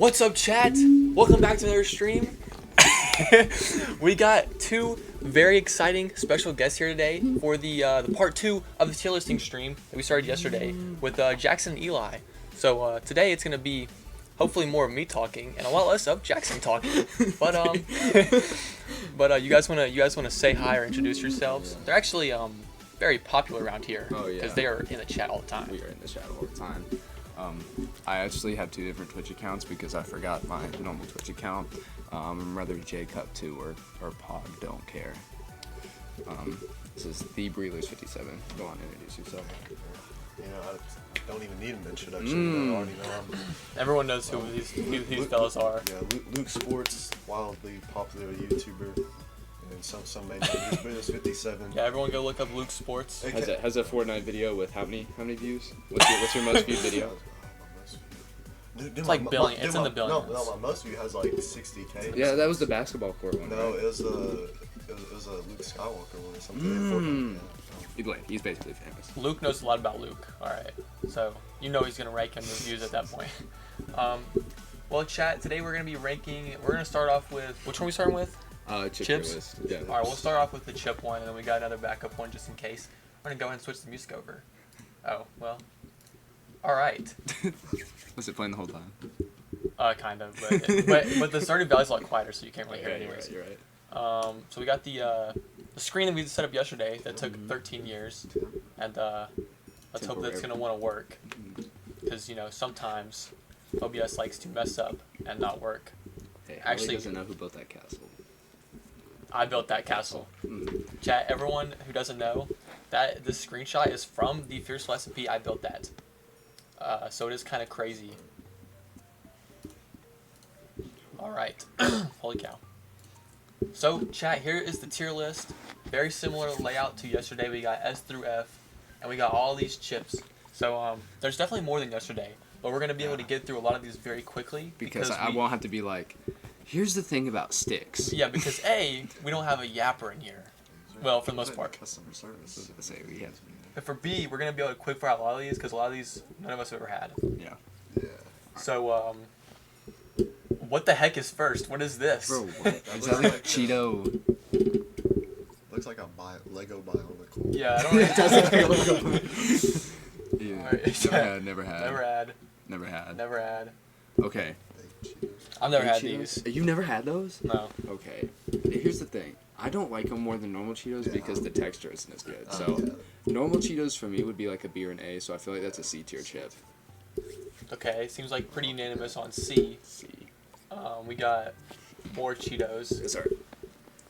What's up, chat? Welcome back to another stream. We got two very exciting special guests here today for the part 2 of the tier listing stream that we started yesterday with Jackson and Eli. So today it's gonna be hopefully more of me talking and a lot less of Jackson talking. But you guys wanna say hi or introduce yourselves? They're actually very popular around here. Oh yeah. Because they are in the chat all the time. We are in the chat all the time. I actually have 2 different Twitch accounts because I forgot my normal Twitch account. I'm rather J-Cup 2 or Pog don't care. This is the Breelers57. Go on, introduce yourself. You know, I don't even need an introduction. I already know Everyone knows who these fellas are. Yeah, Luke Sports, wildly popular YouTuber. And some may know Breelers57. Yeah, everyone go look up Luke Sports. Has a Fortnite video with how many views? What's your most viewed video? It's like billion. It's in the billions. No, my most view has like 60K. Yeah, that was the basketball court one. No, right? it was a Luke Skywalker one or something. He's basically famous. Luke knows a lot about Luke. All right, so you know he's gonna rank him the views at that point. Well, chat. Today we're gonna be ranking. We're gonna start off with which one are we starting with? Chips. Yeah. All right, we'll start off with the chip one, and then we got another backup one just in case. We're gonna go ahead and switch the music over. Oh well. All right. Was it playing the whole time? Kind of, but the starting value's a lot quieter, so you can't really hear it anyways. You're right. So we got the screen that we set up yesterday that took 13 years, and let's hope that's gonna want to work, because you know sometimes OBS likes to mess up and not work. Hey, Actually, doesn't know who built that castle. I built that castle. Chat, everyone who doesn't know, that this screenshot is from the Fiercefulathon. I built that. So it is kind of crazy. Alright. Holy cow. So, chat, here is the tier list. Very similar layout to yesterday. We got S through F, and we got all these chips. So, there's definitely more than yesterday. But we're going to be able to get through a lot of these very quickly. Because I won't have to be like, here's the thing about sticks. Yeah, because A, we don't have a yapper in here. Well, for the most part. Customer service. But for B, we're going to be able to quick fire a lot of these, because a lot of these, none of us have ever had. Yeah. Yeah. So, what the heck is first? What is this? Bro, what? Is that like Cheeto? Looks like a Lego bionicle. Yeah, I don't really... It does look like a Lego. Yeah. Alright. Never had. Never had. Okay. I've never had Cheetos? these. You've never had those? No. Okay. Here's the thing. I don't like them more than normal Cheetos because the texture isn't as good. So, normal Cheetos for me would be like a B or an A, so I feel like that's a C tier chip. Okay, seems like pretty unanimous on C. C. We got more Cheetos. Sorry.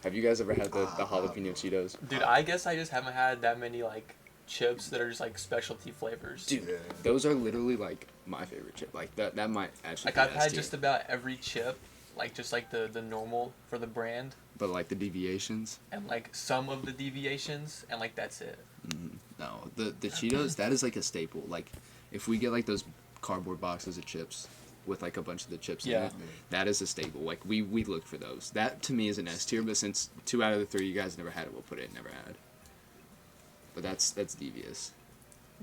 Have you guys ever had the jalapeno Cheetos? Dude, I guess I just haven't had that many, like, chips that are just, like, specialty flavors. Dude, those are literally, like, my favorite chip. Like, that might actually like, be I've had S tier. just about every chip, like, just, like, the normal for the brand. But, like, the deviations? And, like, some of the deviations, and, like, that's it. No, the Cheetos, that is, like, a staple. Like, if we get, like, those cardboard boxes of chips with, like, a bunch of the chips in it, that is a staple. Like, we looked for those. That, to me, is an S tier, but since 2 out of the 3 you guys never had it, we'll put it in never had. But that's devious.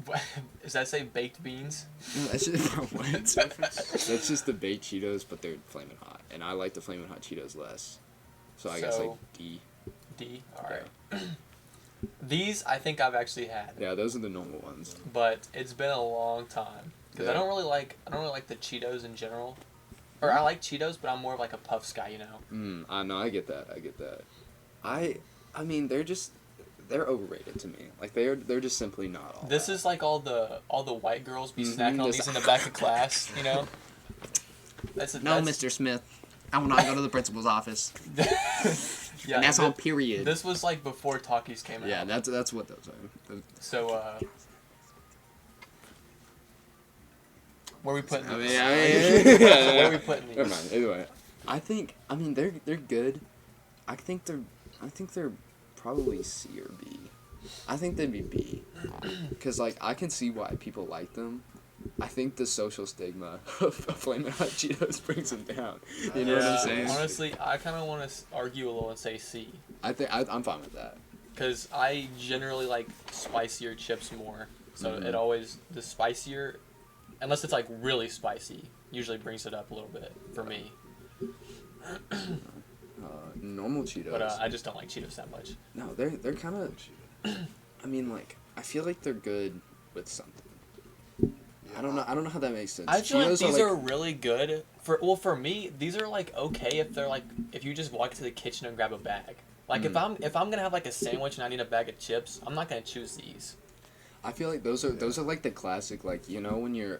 What? Does that say baked beans? No, that's just, bro, what? That's just the baked Cheetos, but they're flaming hot. And I like the flaming hot Cheetos less. So I guess, like, D. D? Alright. Yeah. These, I think I've actually had. Yeah, those are the normal ones. But it's been a long time. Because I don't really like the Cheetos in general. Or I like Cheetos, but I'm more of like a Puffs guy, you know? I know, I get that. I mean, they're overrated to me. Like, they're just simply not all This that. is like all the white girls be snacking on these in the back of class, you know? No, Mr. Smith. I will not go to the principal's office. Yeah, and that's on period. This was like before Takis came out. Yeah, that's what those are. So, where are we putting these? Where are we putting these? Never mind. Either way, I mean, they're good. I think they're probably C or B. I think they'd be B, because like I can see why people like them. I think the social stigma of Flamin' Hot Cheetos brings them down. You know what I'm saying? Honestly, I kind of want to argue a little and say C. I'm fine with that. Because I generally like spicier chips more. So it always, the spicier, unless it's like really spicy, usually brings it up a little bit for me. Normal Cheetos. But I just don't like Cheetos that much. No, they're kind of. I mean, like, I feel like they're good with something. Yeah, I don't know how that makes sense. I feel like Cheetos these are, are really good for me. These are like okay if they're like if you just walk to the kitchen and grab a bag. Like if I'm gonna have like a sandwich and I need a bag of chips, I'm not gonna choose these. I feel like those are like the classic, like, you know when you're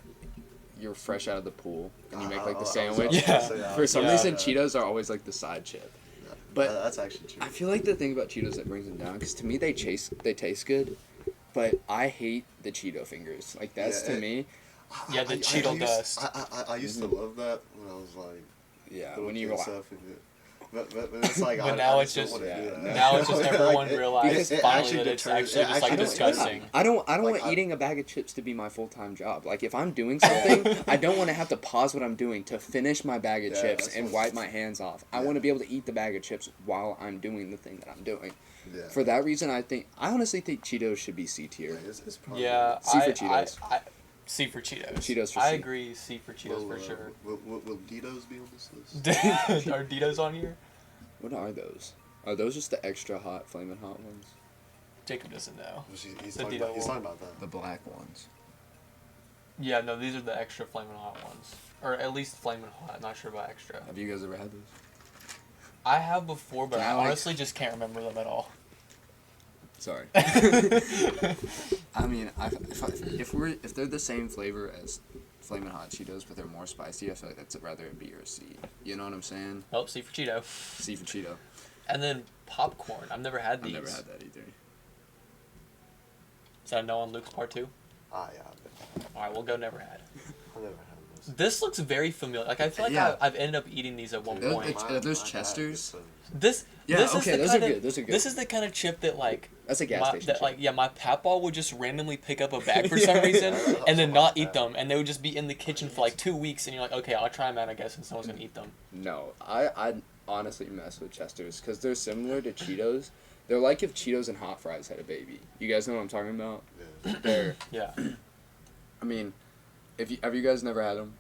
fresh out of the pool and you make like the sandwich. Yeah. For some Yeah. reason, Cheetos are always like the side chip. But that's actually true. I feel like the thing about Cheetos that brings them down, because to me they taste good, but I hate the Cheeto fingers. Like that's to me. Yeah, the Cheeto dust. I used to love that when I was like Yeah, little when you kid were stuff. But it's like But I now I it's don't just- wanna do that. now it's just everyone Like, realized it finally actually that it's deters- actually it just, like, actually disgusting. I don't Like, want eating a bag of chips to be my full-time job. Like if I'm doing something, I don't want to have to pause what I'm doing to finish my bag of Yeah, chips that's and what- wipe my hands off. I Yeah. want to be able to eat the bag of chips while I'm doing the thing that I'm doing. Yeah. For that reason, I honestly think Cheetos should be C tier. Like, it's probably Yeah, C for Cheetos. C for Cheetos. Cheetos for I C. agree, C for Cheetos for sure. Will Ditos be on this list? Are Ditos on here? What are those? Are those just the extra hot, flaming hot ones? Jacob doesn't know. He's The talking Dito about one. that. The black ones. Yeah, no, these are the extra flaming hot ones, or at least flaming hot. Not sure about extra. Have you guys ever had those? I have before, but Yeah, I like- honestly just can't remember them at all. Sorry. I mean, if they're the same flavor as Flamin' Hot Cheetos, but they're more spicy, I feel like that's rather a B or a C. You know what I'm saying? Oh, C for Cheeto. C for Cheeto. And then popcorn. I've never had I've these. never had that either. Is that a no on Luke's part two? Ah, yeah. I've Alright, we'll go never had. never had those. This looks very familiar. Like, I feel like Yeah. I've ended up eating these at one Those- point. it's- Are those Chesters? This, Yeah, this okay, is the those kind are of, good, those are good. This is the kind of chip that, like, That's a gas my, station that, chip. like, yeah, my papaw would just randomly pick up a bag for Yeah. some reason Yeah, and then something not like eat that. them, and they would just be in the kitchen for like 2 weeks, and you're like, okay, I'll try them out, I guess, and someone's gonna eat them. No, I honestly mess with Chesters because they're similar to Cheetos. They're like if Cheetos and hot fries had a baby. You guys know what I'm talking about? Yeah. They're, Yeah. I mean, have you guys never had them?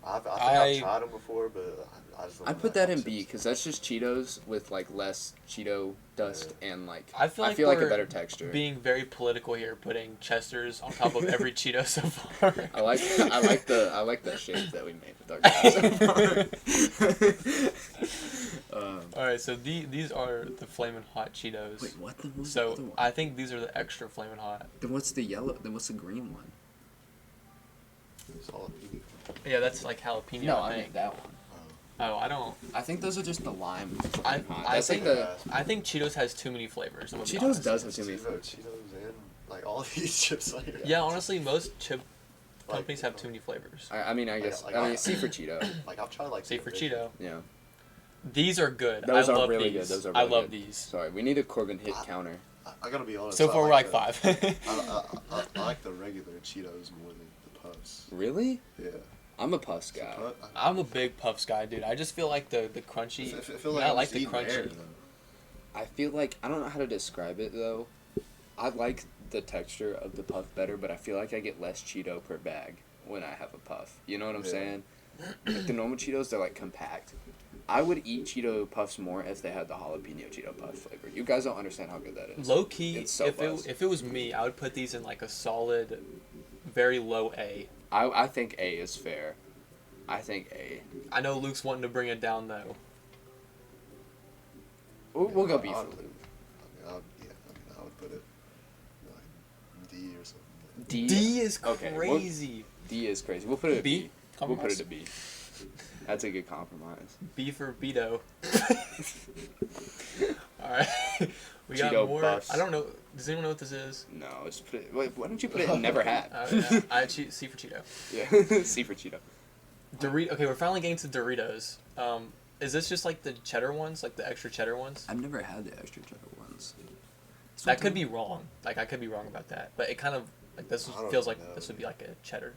I think I- I've tried them before, but I just don't I'd know put that how in chips B because that's just Cheetos with like less Cheeto dust and like I feel like a we're better texture. Being very political here, putting Chesters on top of every Cheeto so far. I like the shape that we made with our guys. Alright, so these are the Flamin' Hot Cheetos. Wait, what? Then what's the So other one? I think these are the extra Flamin' Hot. Then what's the yellow? Then what's the green one? It's all easy. Yeah, that's like jalapeno. I think. that one. Oh, I don't. I think those are just the lime. I That's think like the I think Cheetos has too many flavors. I'm gonna be Cheetos honest. does have too many. Cheetos and like all of these chips. Like, Yeah, honestly, most chip like, companies have too many flavors. I mean, I guess. Like, I mean, C for Cheeto. Like I've tried like See for the- Cheeto. Yeah. These are good. Those I are love really these. good. Those are I really love good. these. Sorry, we need a Corbin hit counter. I gotta be honest. So I far, we're like the- 5. I like the regular Cheetos more than the puffs. Really? Yeah. I'm a Puffs guy. I'm a big Puffs guy, dude. I just feel like the crunchy. I feel I I'm like just the eating air, crunchy. though. I feel like I don't know how to describe it though. I like the texture of the puff better, but I feel like I get less Cheeto per bag when I have a puff. You know what I'm Yeah. saying? Like the normal Cheetos, they're like compact. I would eat Cheeto puffs more if they had the jalapeno Cheeto puff flavor. You guys don't understand how good that is. Low key, It's so if buzz. it was me, I would put these in like a solid, very low A. I think A is fair. I think A. I know Luke's wanting to bring it down though. We'll go B I for would- Luke. I would put it like D or something. D. D is Okay, crazy. D is crazy. We'll put it at B? B. We'll put it Compromise? at B. That's a good compromise. B for Beto. Alright. We got Cheeto more. Puffs. I don't know. Does anyone know what this is? No, just put it. Wait, why don't you put it in never had? Yeah. C for Cheeto. Yeah, C for Cheeto. Okay, we're finally getting to Doritos. Is this just like the cheddar ones, like the extra cheddar ones? I've never had the extra cheddar ones. That could be wrong. Like I could be wrong about that, but it kind of like this I don't feels like know. this would be like a cheddar.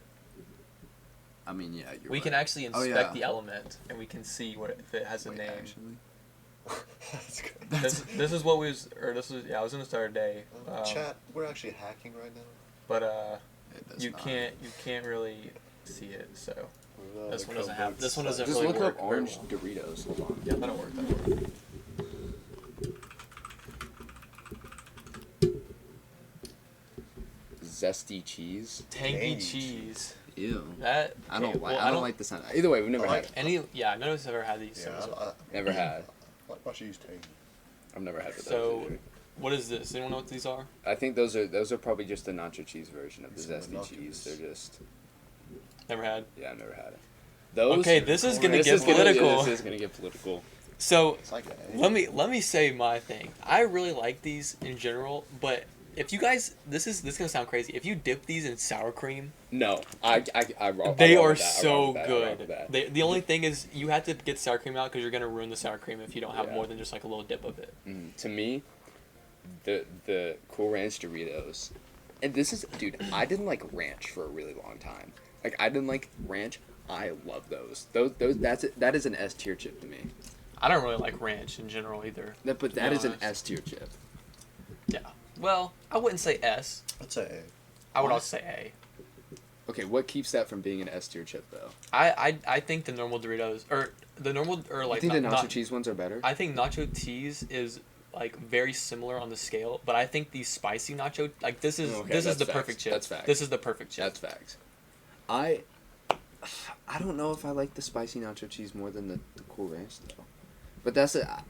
I mean, yeah, you're We right. can actually Oh, inspect yeah. the element and we can see what if it has a Wait, name. actually? That's good. This is what we was or this was I was gonna start a day. Chat, we're actually hacking right now. But It does you not. can't really see it, so This one doesn't have. This one doesn't Just really look work up orange very well. Doritos. Hold on. Yeah, that'll work. That'll work. Zesty cheese. Tangy Tangy cheese. Ew. That I don't okay, like. well, I don't like the sound. Either way, we've never I had like it. any. Yeah, none of us have ever had these. Yeah, so- Never had. I like my cheese tangy. I've never had those So, either. what is this? Anyone know what these are? I think those are probably just the nacho cheese version of the Some zesty monoculous. cheese. They're just Never had. yeah, I've never had it. Those. Okay, this is gonna This get is gonna- political. yeah, this is gonna get political. So It's like a. let me say my thing. I really like these in general, but if you guys, this is gonna sound crazy. If you dip these in sour cream, No, I roll they with are that. I roll so with that. I roll with good. that. The only thing is you have to get sour cream out because you're gonna ruin the sour cream if you don't have Yeah. more than just like a little dip of it. To me, the Cool Ranch Doritos, and this is, dude, I didn't like ranch for a really long time. Like I didn't like ranch. I love those. Those that is an S tier chip to me. I don't really like ranch in general either. But be that is an honest. S tier chip. Yeah. Well, I wouldn't say S. I'd say I would Why? also say Okay, what keeps that from being an S tier chip though? A. I think the normal Doritos or the normal or like You think not, the nacho not- cheese ones are better? I think nacho cheese is like very similar on the scale, but I think these spicy nacho like this is Okay, this is that's the facts. perfect chip. That's facts. This is the perfect chip. That's facts. I don't know if I like the spicy nacho cheese more than the Cool Ranch though. But that's a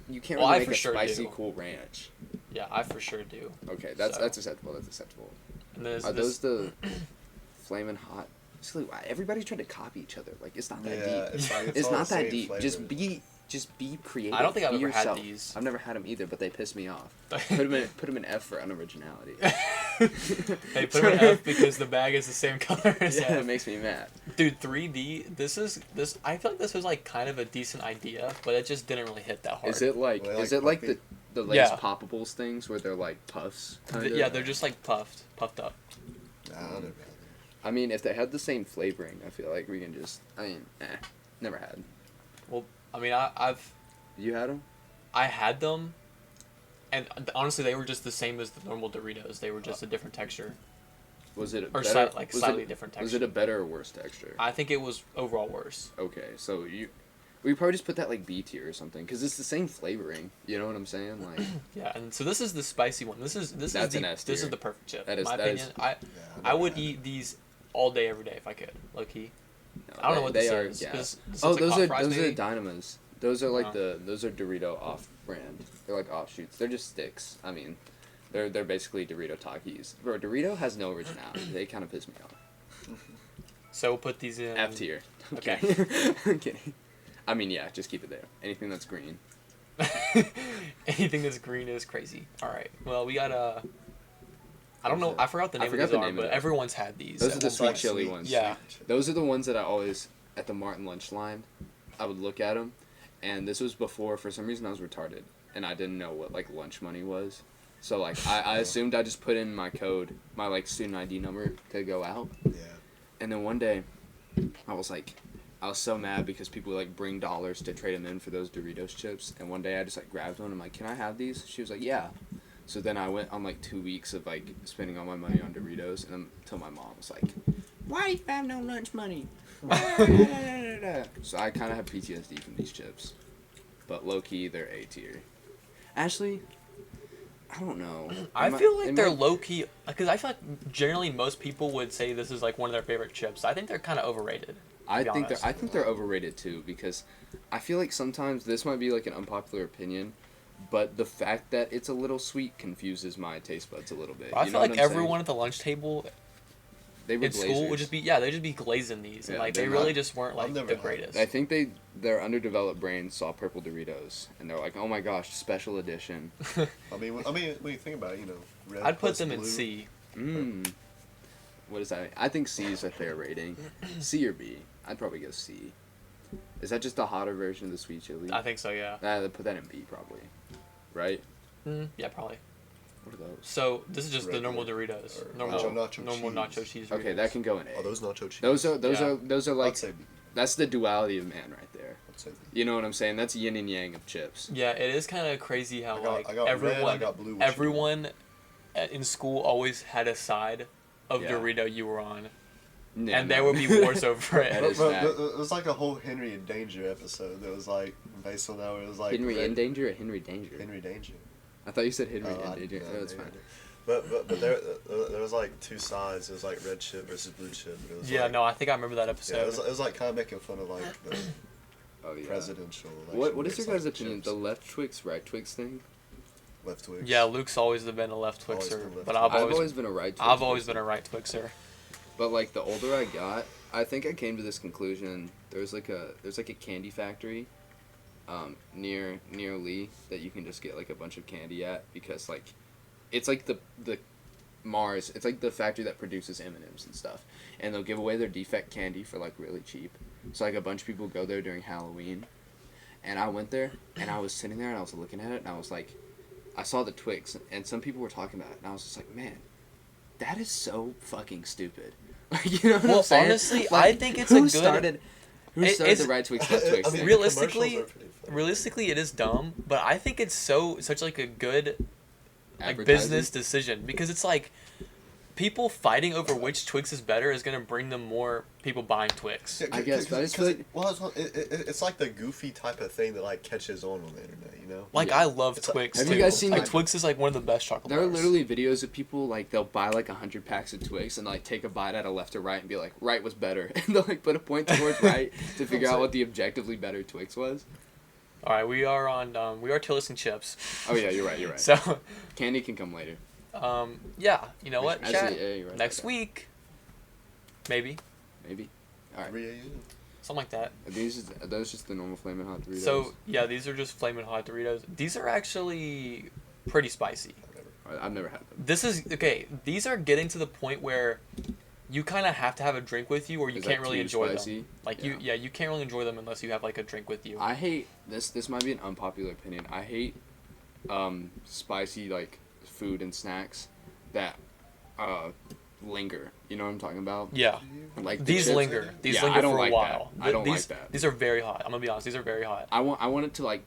you can't Well, really I make for a sure spicy do. Cool Ranch. Yeah, I for sure do. Okay, that's So- that's acceptable. That's acceptable. And there's Are this, those the flaming hot? Basically, everybody's trying to copy each other. Like it's not that yeah. deep. It's like It's all not the that same deep. flavor. Just be creative. I don't think I've Be ever yourself. had these. I've never had them either, but they piss me off. Put them in F for unoriginality. They put them in F because the bag is the same color as Yeah, it F. makes me mad. Dude, 3D. This I feel like this was like kind of a decent idea, but it just didn't really hit that hard. Is it like Well, is like it like puffy? the Lay's Yeah. poppables things where they're like puffs? Kinda? Yeah, they're just like puffed up. Nah, I never had them. I mean, if they had the same flavoring, I feel like we can just. I mean, never had. Well, I mean, I've You had them? I had them, and honestly, they were just the same as the normal Doritos. They were just a different texture, Was it a or better, like was slightly it, different texture. Was it a better or worse texture? I think it was overall worse. Okay, so we probably just put that like B tier or something because it's the same flavoring. You know what I'm saying? Like Yeah, and so this is the spicy one. This is That's the an S this tier. is the perfect chip. That in is- my that is- opinion. Yeah, I never would had eat these all day every day if I could. Low key. no, I don't know what they this are. is. Yeah. This Oh, looks like those hot are fries, those are maybe? dynamas. Those are like Oh. those are Dorito off brand. They're like offshoots. They're just sticks. I mean, they're basically Dorito Takis. Bro, Dorito has no originality. They kind of piss me off. So we'll put these in F tier. Okay. I'm kidding. I mean, yeah, just keep it there. Anything that's green. Anything that's green is crazy. All right. Well, we got I don't know. I forgot the I name forgot of the these are, name of but them. everyone's had these. Those are the It's sweet like chili ones. Yeah. Those are the ones that I always, at the Martin lunch line, I would look at them, and this was before, for some reason I was retarded, and I didn't know what, like, lunch money was. So, like, I assumed I just put in my code, my, like, student ID number to go out, Yeah. and then one day, I was so mad because people would, like, bring dollars to trade them in for those Doritos chips, and one day I just, like, grabbed one, I'm like, can I have these? She was like, yeah. So then I went on, like, 2 weeks of, like, spending all my money on Doritos, and until my mom was like, why do you have no lunch money? So I kind of have PTSD from these chips. But low-key, they're A tier. Actually, I don't know. I Am feel like am they're I- low key because I feel like generally most people would say this is like one of their favorite chips. I think they're kind of overrated. I be think honest. they're overrated too because I feel like sometimes this might be like an unpopular opinion, but the fact that it's a little sweet confuses my taste buds a little bit. I You know feel what like I'm saying? everyone at the lunch table they were in school would glazers. just be they'd just be glazing these and Yeah, like they they're really not- just weren't I've like never the had greatest. I think their underdeveloped brains saw purple Doritos and they're like, oh my gosh, special edition. I mean, when you think about it, you know, red I'd put plus them in blue. C. What does that mean? I think C is a fair rating. C or B? I'd probably go C. Is that just a hotter version of the sweet chili? I think so, yeah. I'd put that in B probably. Right? Yeah, probably. What are those? So this is just the Regular normal Doritos, or normal nacho normal cheese. nacho cheese. Okay, Doritos. that can go in A. Oh, those nacho cheese. Those Yeah. are like I'd say B. that's the duality of man right there. I'd say B. You know what I'm saying? That's yin and yang of chips. Yeah, it is kind of crazy how I got everyone red, I got blue. everyone in school always had a side of Yeah. Dorito you were on. Yeah, and there no. would be wars over it. That But, is but fact. it was like a whole Henry in Danger episode that was like based on that. Where it was like Henry in Danger or Henry Danger? Henry Danger. I thought you said Henry Oh, in Danger. no, Oh, that's maybe I fine. did. But there was like two sides. It was like red chip versus blue chip. It was Yeah, like, no, I think I remember that Yeah, episode. it was like kind of making fun of like the Oh yeah. presidential. Election What where is your it's, like, guys' opinion? chips, The left Twix, right Twix thing? left Twix. Yeah, Luke's always been a left Always Twixer, been a left but Twix. I've always been a right Twix. I've always person. been a right Twixer. But like the older I got, I think I came to this conclusion. There's like a candy factory, near Lee that you can just get like a bunch of candy at because like, it's like the Mars. It's like the factory that produces M&Ms and stuff, and they'll give away their defect candy for like really cheap. So like a bunch of people go there during Halloween, and I went there and I was sitting there and I was looking at it and I was like, I saw the Twix and some people were talking about it and I was just like, man, that is so fucking stupid. Like, you know what Well, I'm saying? honestly, Like, I think it's a who good- started it's- the right Twix, left Twix I mean, thing? Realistically- commercials are pretty funny. Realistically, it is dumb, but I think it's such like a good like Advertising? business decision because it's like people fighting over which Twix is better is gonna bring them more people buying Twix. Yeah, I guess, but I just feel like- it's like the goofy type of thing that like catches on the internet, you know. Like Yeah. I love It's like- Twix. Have too. you guys seen like the- Twix is like one of the best chocolate There are bars. literally videos of people like they'll buy like 100 packs of Twix and like take a bite out of left or right and be like right was better and they'll like put a point towards right to figure out what the objectively better Twix was. All right, we are on we are tier listing chips. Oh yeah, you're right. You're right. So Candy can come later. yeah, you know what? Actually, Chat, yeah, you're right next about week, maybe that. Maybe. All right. something like that. Are those just the normal Flamin' Hot Doritos? So yeah, these are just flaming hot Doritos. These are actually pretty spicy. I've never had them. This is okay. These are getting to the point where you kind of have to have a drink with you, or you Is can't that really too enjoy spicy? them. Like Yeah. you can't really enjoy them unless you have like a drink with you. I hate this. This might be an unpopular opinion. I hate spicy like food and snacks that linger. You know what I'm talking about? Yeah, Like the these chips- linger. These Yeah, linger I don't for like a while. that. I don't these, like that. These are very hot. I'm gonna be honest. These are very hot. I want it to like,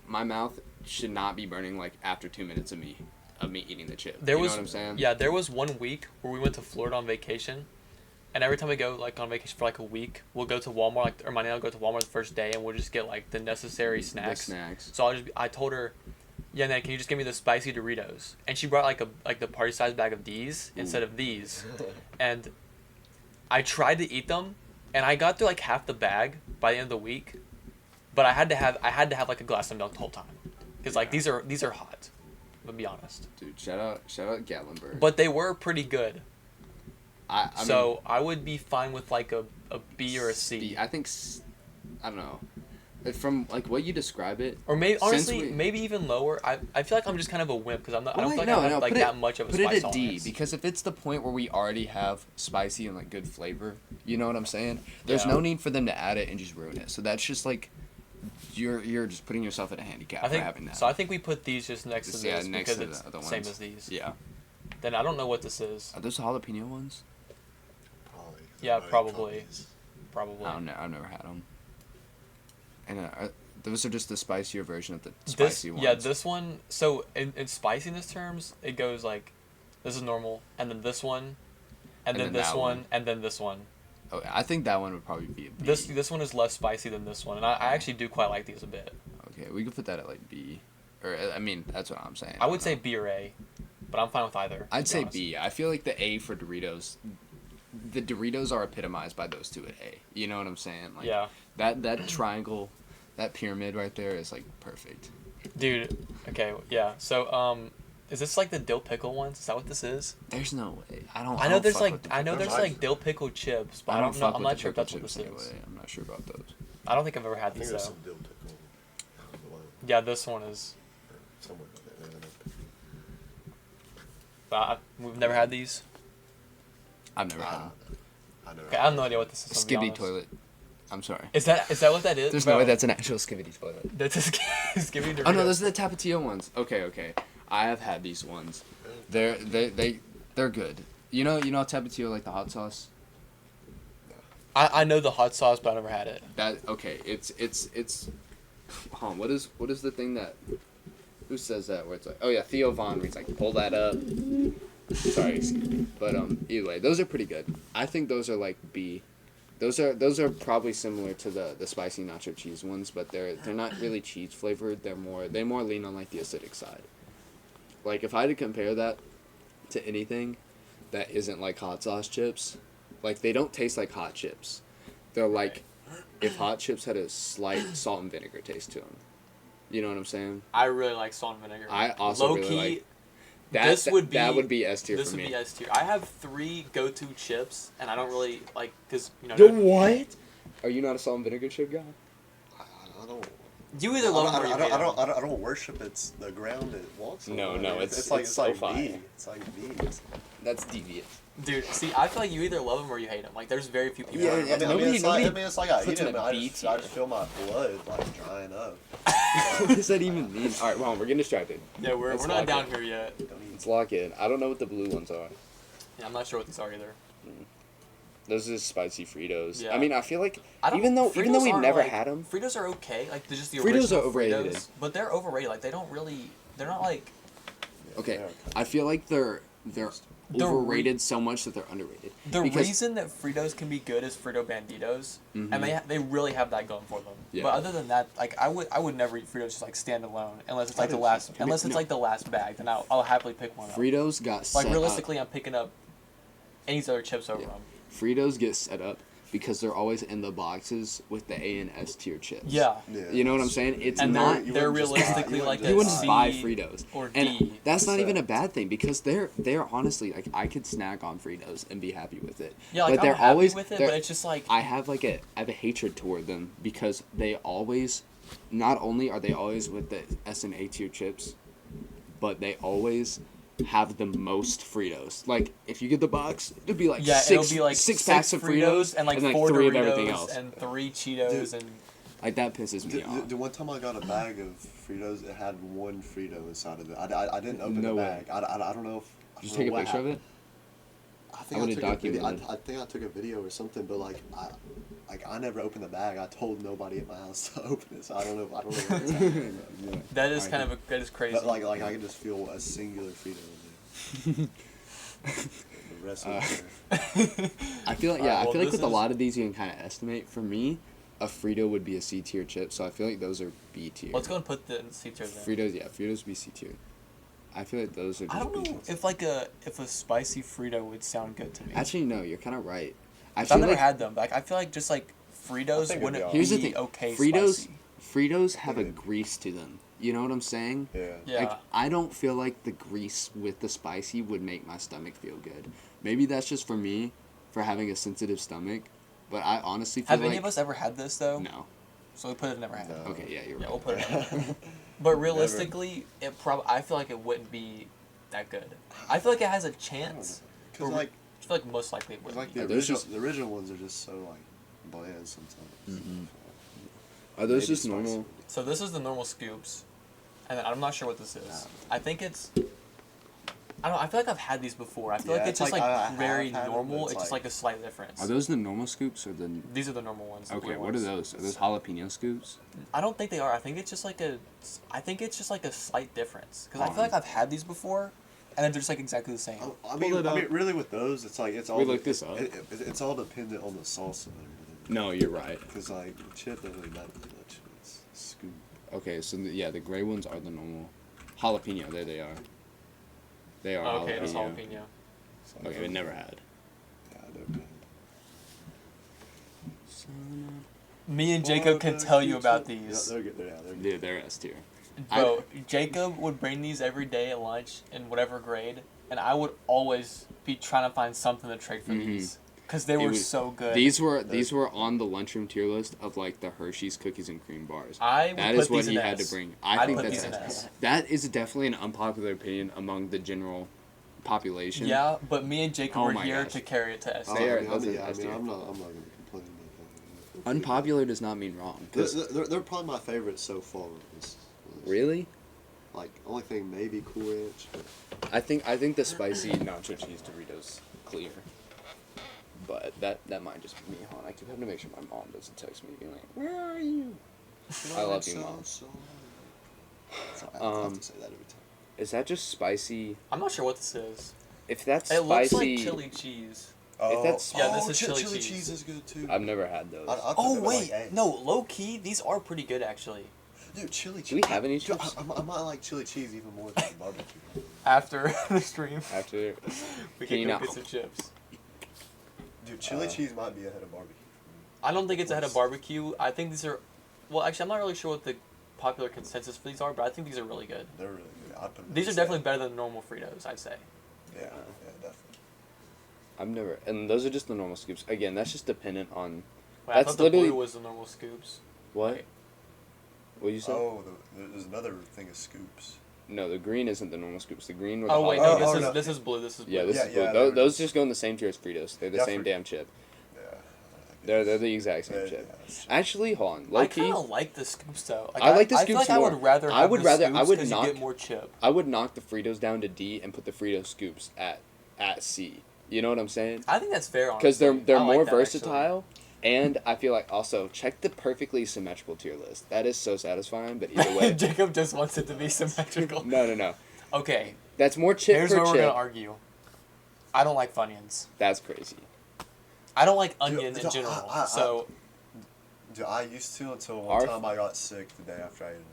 my mouth should not be burning like after 2 minutes of me eating the chip. There you was know what I'm saying? Yeah, there was 1 week where we went to Florida on vacation, and every time we go like on vacation for like a week, we'll go to Walmart. Like, or my nana will go to Walmart the first day, and we'll just get like the necessary snacks. The snacks. So I told her, yeah, Nan, can you just give me the spicy Doritos? And she brought like the party size bag of these instead of these, and I tried to eat them, and I got through like half the bag by the end of the week, but I had to have like a glass of milk the whole time, because like these are hot. To be honest. Dude, shout out Gatlinburg. But they were pretty good. I So mean, I would be fine with like a B or a C. I think I don't know. From like what you describe it, Or maybe Since honestly, we- maybe even lower. I feel like I'm just kind of a wimp because I don't feel like no, I have no, like put that it- much of a put spice it at D tolerance. because if it's the point where we already have spicy and like good flavor, you know what I'm saying? There's Yeah. no need for them to add it and just ruin it. So that's just like you're just putting yourself at a handicap I think for having that. so. I think we put these just next to Just, yeah, this next because to it's the other same ones. as these. Yeah. Then I don't know what this is. Are those the jalapeno ones? Probably. Yeah, Everybody probably. copies. Probably. I've never had them. And those are just the spicier version of the This spicy ones. yeah, this one. So in spiciness terms, it goes like, this is normal, and then this one, and then this that one, one. and then this one. Oh, I think that one would probably be a B. This one is less spicy than this one, and I actually do quite like these a bit. Okay, we could put that at like B. Or I mean, that's what I'm saying. I would don't say know. B or A, but I'm fine with either. to I'd be say honest. B. I feel like the A for Doritos. The Doritos are epitomized by those two at A. You know what I'm saying? Like Yeah, that triangle, that pyramid right there is like perfect. dude. Okay, yeah. So is this like the dill pickle ones? Is that what this is? There's no way. I know I know there's fuck like with the I know pickle there's chips. like dill pickle chips, but I don't know. fuck I'm with not the sure if pickle that's what this chips is. anyway. I'm not sure about those. I don't think I've ever I had think these there's though. some dill pickle. Yeah, this one is. Somewhere in there. But we've never had these. I've never had them. I never. Okay, I have no idea what this is. I'm gonna be Skibidi honest. toilet. I'm sorry. Is that what that is? There's Bro, no way that's an actual Skibidi toilet. That's a Skibidi Dorito. Oh no, those are the Tapatio ones. Okay. I have had these ones. They're good. You know Tapatio, like the hot sauce. I know the hot sauce, but I never had it. That okay? It's. Hold on. What is the thing that? Who says that? Where it's like, oh yeah, Theo Von. Where he's like, pull that up. Sorry, excuse me. But either way, those are pretty good. I think those are like B. Those are probably similar to the spicy nacho cheese ones, but they're not really cheese flavored. They more lean on like the acidic side. Like if I had to compare that to anything that isn't like hot sauce chips, like they don't taste like hot chips. They're like if hot chips had a slight salt and vinegar taste to them. You know what I'm saying? I really like salt and vinegar. I also Low really key, like this would be S tier this for would me. be S tier. I have 3 go-to chips, and I don't really like because What? Are you not a salt and vinegar chip guy? I don't. you either love them or you hate them. I don't worship the ground it walks on. No, it's it's so like fire. B. It's like B. That's devious. Dude, see, I feel like you either love them or you hate them. Like, there's very few people. Yeah, that yeah, love them. nobody- It's like I eat puts it, in but a I B just tier. feel my blood like drying up. What does that even mean? All right, well, we're getting distracted. Yeah, we're Let's not lock down in. here yet. Let's lock in. I don't know what the blue ones are. Yeah, I'm not sure what these are either. Those are spicy Fritos. Yeah. I mean, I feel like I don't, even though Fritos we've aren't, never like, had them, Fritos are okay. Like, they're just the Fritos original are overrated. Fritos, but they're overrated. Like, they don't really. They're not like. okay, I feel like they're The overrated so much that they're underrated. The Because- reason that Fritos can be good is Frito Banditos, and they really have that going for them. Yeah. But other than that, like I would never eat Fritos just like stand alone unless it's I like the do. last I mean, no. like the last bag. Then I'll happily pick one up. Fritos got set Like realistically, up. I'm picking up any other chips over Yeah. them. Fritos get set up because they're always in the boxes with the A and S tier chips. Yeah. You know what I'm saying? It's And not. they're realistically like You wouldn't just C buy Fritos. or And D. that's not So- even a bad thing because they're honestly like I could snack on Fritos and be happy with it. Yeah, like but they're I'm happy always with it, they're- but it's just like I have a hatred toward them because they always, not only are they always with the S and A tier chips, but they always have the most Fritos. Like if you get the box, it'll be like yeah, six it'll be like six packs of Fritos and like then, 4 three Doritos of everything else. and 3 Cheetos and Like that pisses me off. The one time I got a bag of Fritos, it had 1 Frito inside of it. I didn't open No the way. bag. I don't know if. Did you take a picture of it? I I think would've I, took a video. documented. I think I took a video or something, but I never opened the bag. I told nobody at my house to open it, so I don't know. What it's happening. that is that is crazy. But like I can just feel a singular Frito in there. The rest of it. I feel like Alright, I well, feel like this with a is- lot of these you can kind of estimate. For me, a Frito would be a C tier chip, so I feel like those are B tier. Let's go and put the C tier there. Fritos would be C tier. I feel like those are just I don't B know tier. if a spicy Frito would sound good to me. Actually, no, you're kind of right. I I've feel never like had them, but like, I feel like just like Fritos think it'd wouldn't be be here's the thing. okay Fritos spicy. Fritos have a Yeah. grease to them. You know what I'm saying? Yeah. Yeah. Like I don't feel like the grease with the spicy would make my stomach feel good. Maybe that's just for me, for having a sensitive stomach. But I honestly feel Have like any of us ever had this though? no. So we put it never had. No. Okay, yeah, you're Yeah, right. we'll put it in. But realistically, I feel like it wouldn't be that good. I feel like it has a chance. Because but like, I feel like most likely it cause wouldn't like be. the there's original, just- the original ones are just so like bland sometimes. Are those Maybe just spicy. normal? So this is the normal scoops, and then I'm not sure what this is. I think it's. I don't know. I feel like I've had these before. I feel Yeah, like it's it's just like like I have very had 'em, but normal. it's It's just like- like a slight difference. Are those the normal scoops or the? These are the normal ones. the Okay, blue what are ones. those? Are those jalapeno scoops? I don't think they are. I think it's just like a. I think it's just like a slight difference because I feel like I've had these before, and then they're just like exactly the same. I mean, it up. really, with those, it's like it's all. We looked this up. It's all dependent on the salsa. and everything. No, you're right. Because like the chip doesn't really matter that much. It's scoop. Okay, so the gray ones are the normal jalapeno. There they are. They are Oh, okay, jalapeno. it's jalapeno. Okay, we never had. Yeah, they're good. Me and Jacob can tell you about these. Yeah, they're good. They're good. Dude, they're S tier. Bro, Jacob would bring these every day at lunch in whatever grade, and I would always be trying to find something to trade for these because they were was- so good. These were on the lunchroom tier list of like the Hershey's cookies and cream bars. I would That put is what these he in had S. to bring. I'd I think put that's these in S. S. That is definitely an unpopular opinion among the general population. Yeah, but me and Jacob Oh were my here gosh. to carry it to S. They are- I'm those are not S tier. gonna complain about that. Unpopular does not mean wrong. 'Cause- They're probably my favorite so far. This- really? Like only thing maybe Cool Ranch. But I think the spicy nacho cheese Doritos clear. But that might just be me, hon. I keep having to make sure my mom doesn't text me being like, "Where are you?" I love you, Mom. So, I have to say that every time. Is that just spicy? I'm not sure what this is. if that's It looks spicy, like chili cheese. that's- Yeah, this is chili chili cheese. cheese. Is good too. I've never had those. I thought Oh they were wait, like eggs. no, low key, these are pretty good actually. Dude, chili cheese. Do we have any Dude, chips? I might like chili cheese even more than barbecue. After the stream, After we Can you can go not- get some chips. Dude, chili cheese might be ahead of barbecue. I don't think it's ahead of barbecue. I think these are, well, actually, I'm not really sure what the popular consensus for these are, but I think these are really good. They're really good. I'd put them These in are the definitely same. better than normal Fritos, I'd say. Yeah, definitely. I've never, and those are just the normal scoops. Again, that's just dependent on Wait, I That's thought the literally- blue was the normal scoops. what. Wait. What you say? Oh, there's another thing of scoops. No, the green isn't the normal scoops. The green were the Oh wait, hot no, dogs. this is no. this is blue. This is blue. Yeah, this Yeah, is blue. yeah, those, they're- those just go in the same tier as Fritos. They're the Yeah, same damn chip. Yeah. They're the exact same Yeah, chip. yeah, that's true. Actually, hold on. Low I key, kind of like the scoops though. I like the I feel scoops like I more. would rather. I Have would the rather- Scoops I would 'cause knock- you get more chip. I would knock the Fritos down to D and put the Frito scoops at C. You know what I'm saying? I think that's fair. Because they're honestly. I like more that, actually. versatile, and I feel like also check the perfectly symmetrical tier list. That is so satisfying. But either way, Jacob just wants it to be symmetrical. no. Okay, That's more chip here's per where we're chip. gonna argue. I don't like Funyuns. That's crazy. I don't like onion Dude, in general. I- so Dude, I used to until one Our- time I got sick the day after I ate them.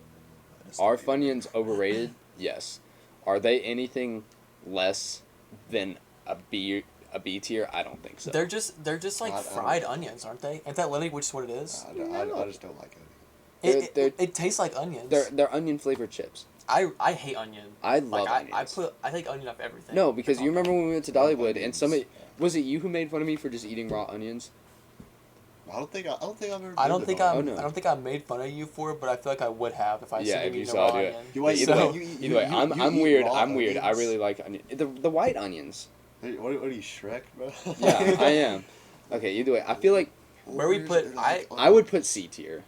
I just Are don't eat them. Funyuns overrated? Yes. Are they anything less than a B tier? I don't think so. they're just like I don't- fried onions, aren't they? Ain't that literally just what it is? I just don't like it. It tastes like onions. They're onion flavored chips. I hate onion. I love like onions. I take onion off everything. No, because you remember when we went to Dollywood and Onions. somebody was it you who made fun of me for just eating raw onions? I don't think I've ever. I don't think Oh, no. I don't think I made fun of you for it, but I feel like I would have if I Yeah, seen if you you eat a saw raw it, do it. onion. You wait, Either So- way, either way, I'm eat weird. raw I'm weird. I onions? really like onion. The white onions. What are you, Shrek, bro? Yeah, I am. Okay, either way, I feel like Where we put- I would put C tier.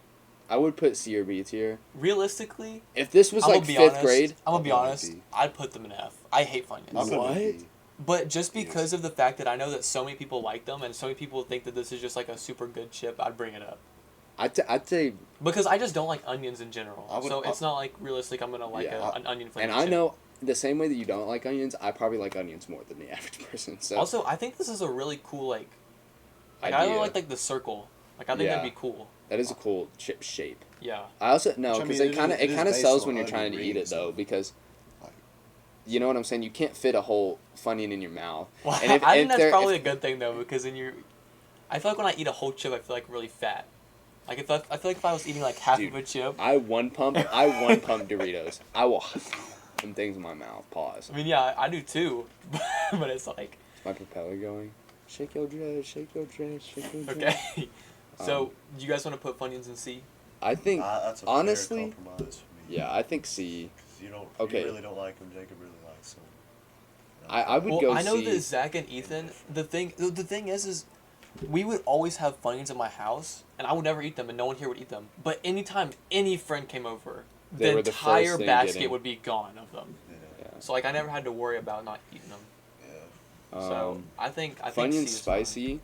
I would put C or B tier. Realistically, If this was I'm like gonna be fifth honest. grade, I'm gonna be I'll put it honest. B. I'd put them in F. I hate Funyuns. I'll put it What? in B. But just because of the fact that I know that so many people like them and so many people think that this is just like a super good chip, I'd bring it up. I'd say, Because I just don't like onions in general. I would- So it's not like realistic I'm gonna like Yeah. an onion flavored and I chip. know the same way that you don't like onions, I probably like onions more than the average person. So Also, I think this is a really cool like I Idea. really like the circle. Like I think Yeah. that'd be cool. that is a cool chip shape. Yeah. I also no, Which, I because mean, it kind of it it is kind of based sells on when you're onion trying to eat it rings, though, so- because Like, you know what I'm saying. You can't fit a whole Funyun in your mouth. Well, And if- I if think that's they're- probably if- a good thing though, because then I feel like when I eat a whole chip, I feel like really fat. Like I feel like if I was eating like half Dude, of a chip. I one pump Doritos. I will them things in my mouth. Pause. I mean, yeah, I do too, but it's like Is my propeller going? Shake your dress, shake your dress, shake your dress. okay. So, do you guys want to put Funyuns in C? I think that's a honestly, fair compromise for me. yeah, I think C. 'Cause you don't. Okay. You really don't like them. Jacob really likes them. I would Well, go I know C. that Zach and Ethan. The thing is we would always have Funyuns in my house, and I would never eat them, and no one here would eat them. But anytime any friend came over, They the were the entire first thing basket getting- would be gone of them. Yeah. Yeah. So like I never had to worry about not eating them. Yeah. So I think C Funyuns is fine. spicy.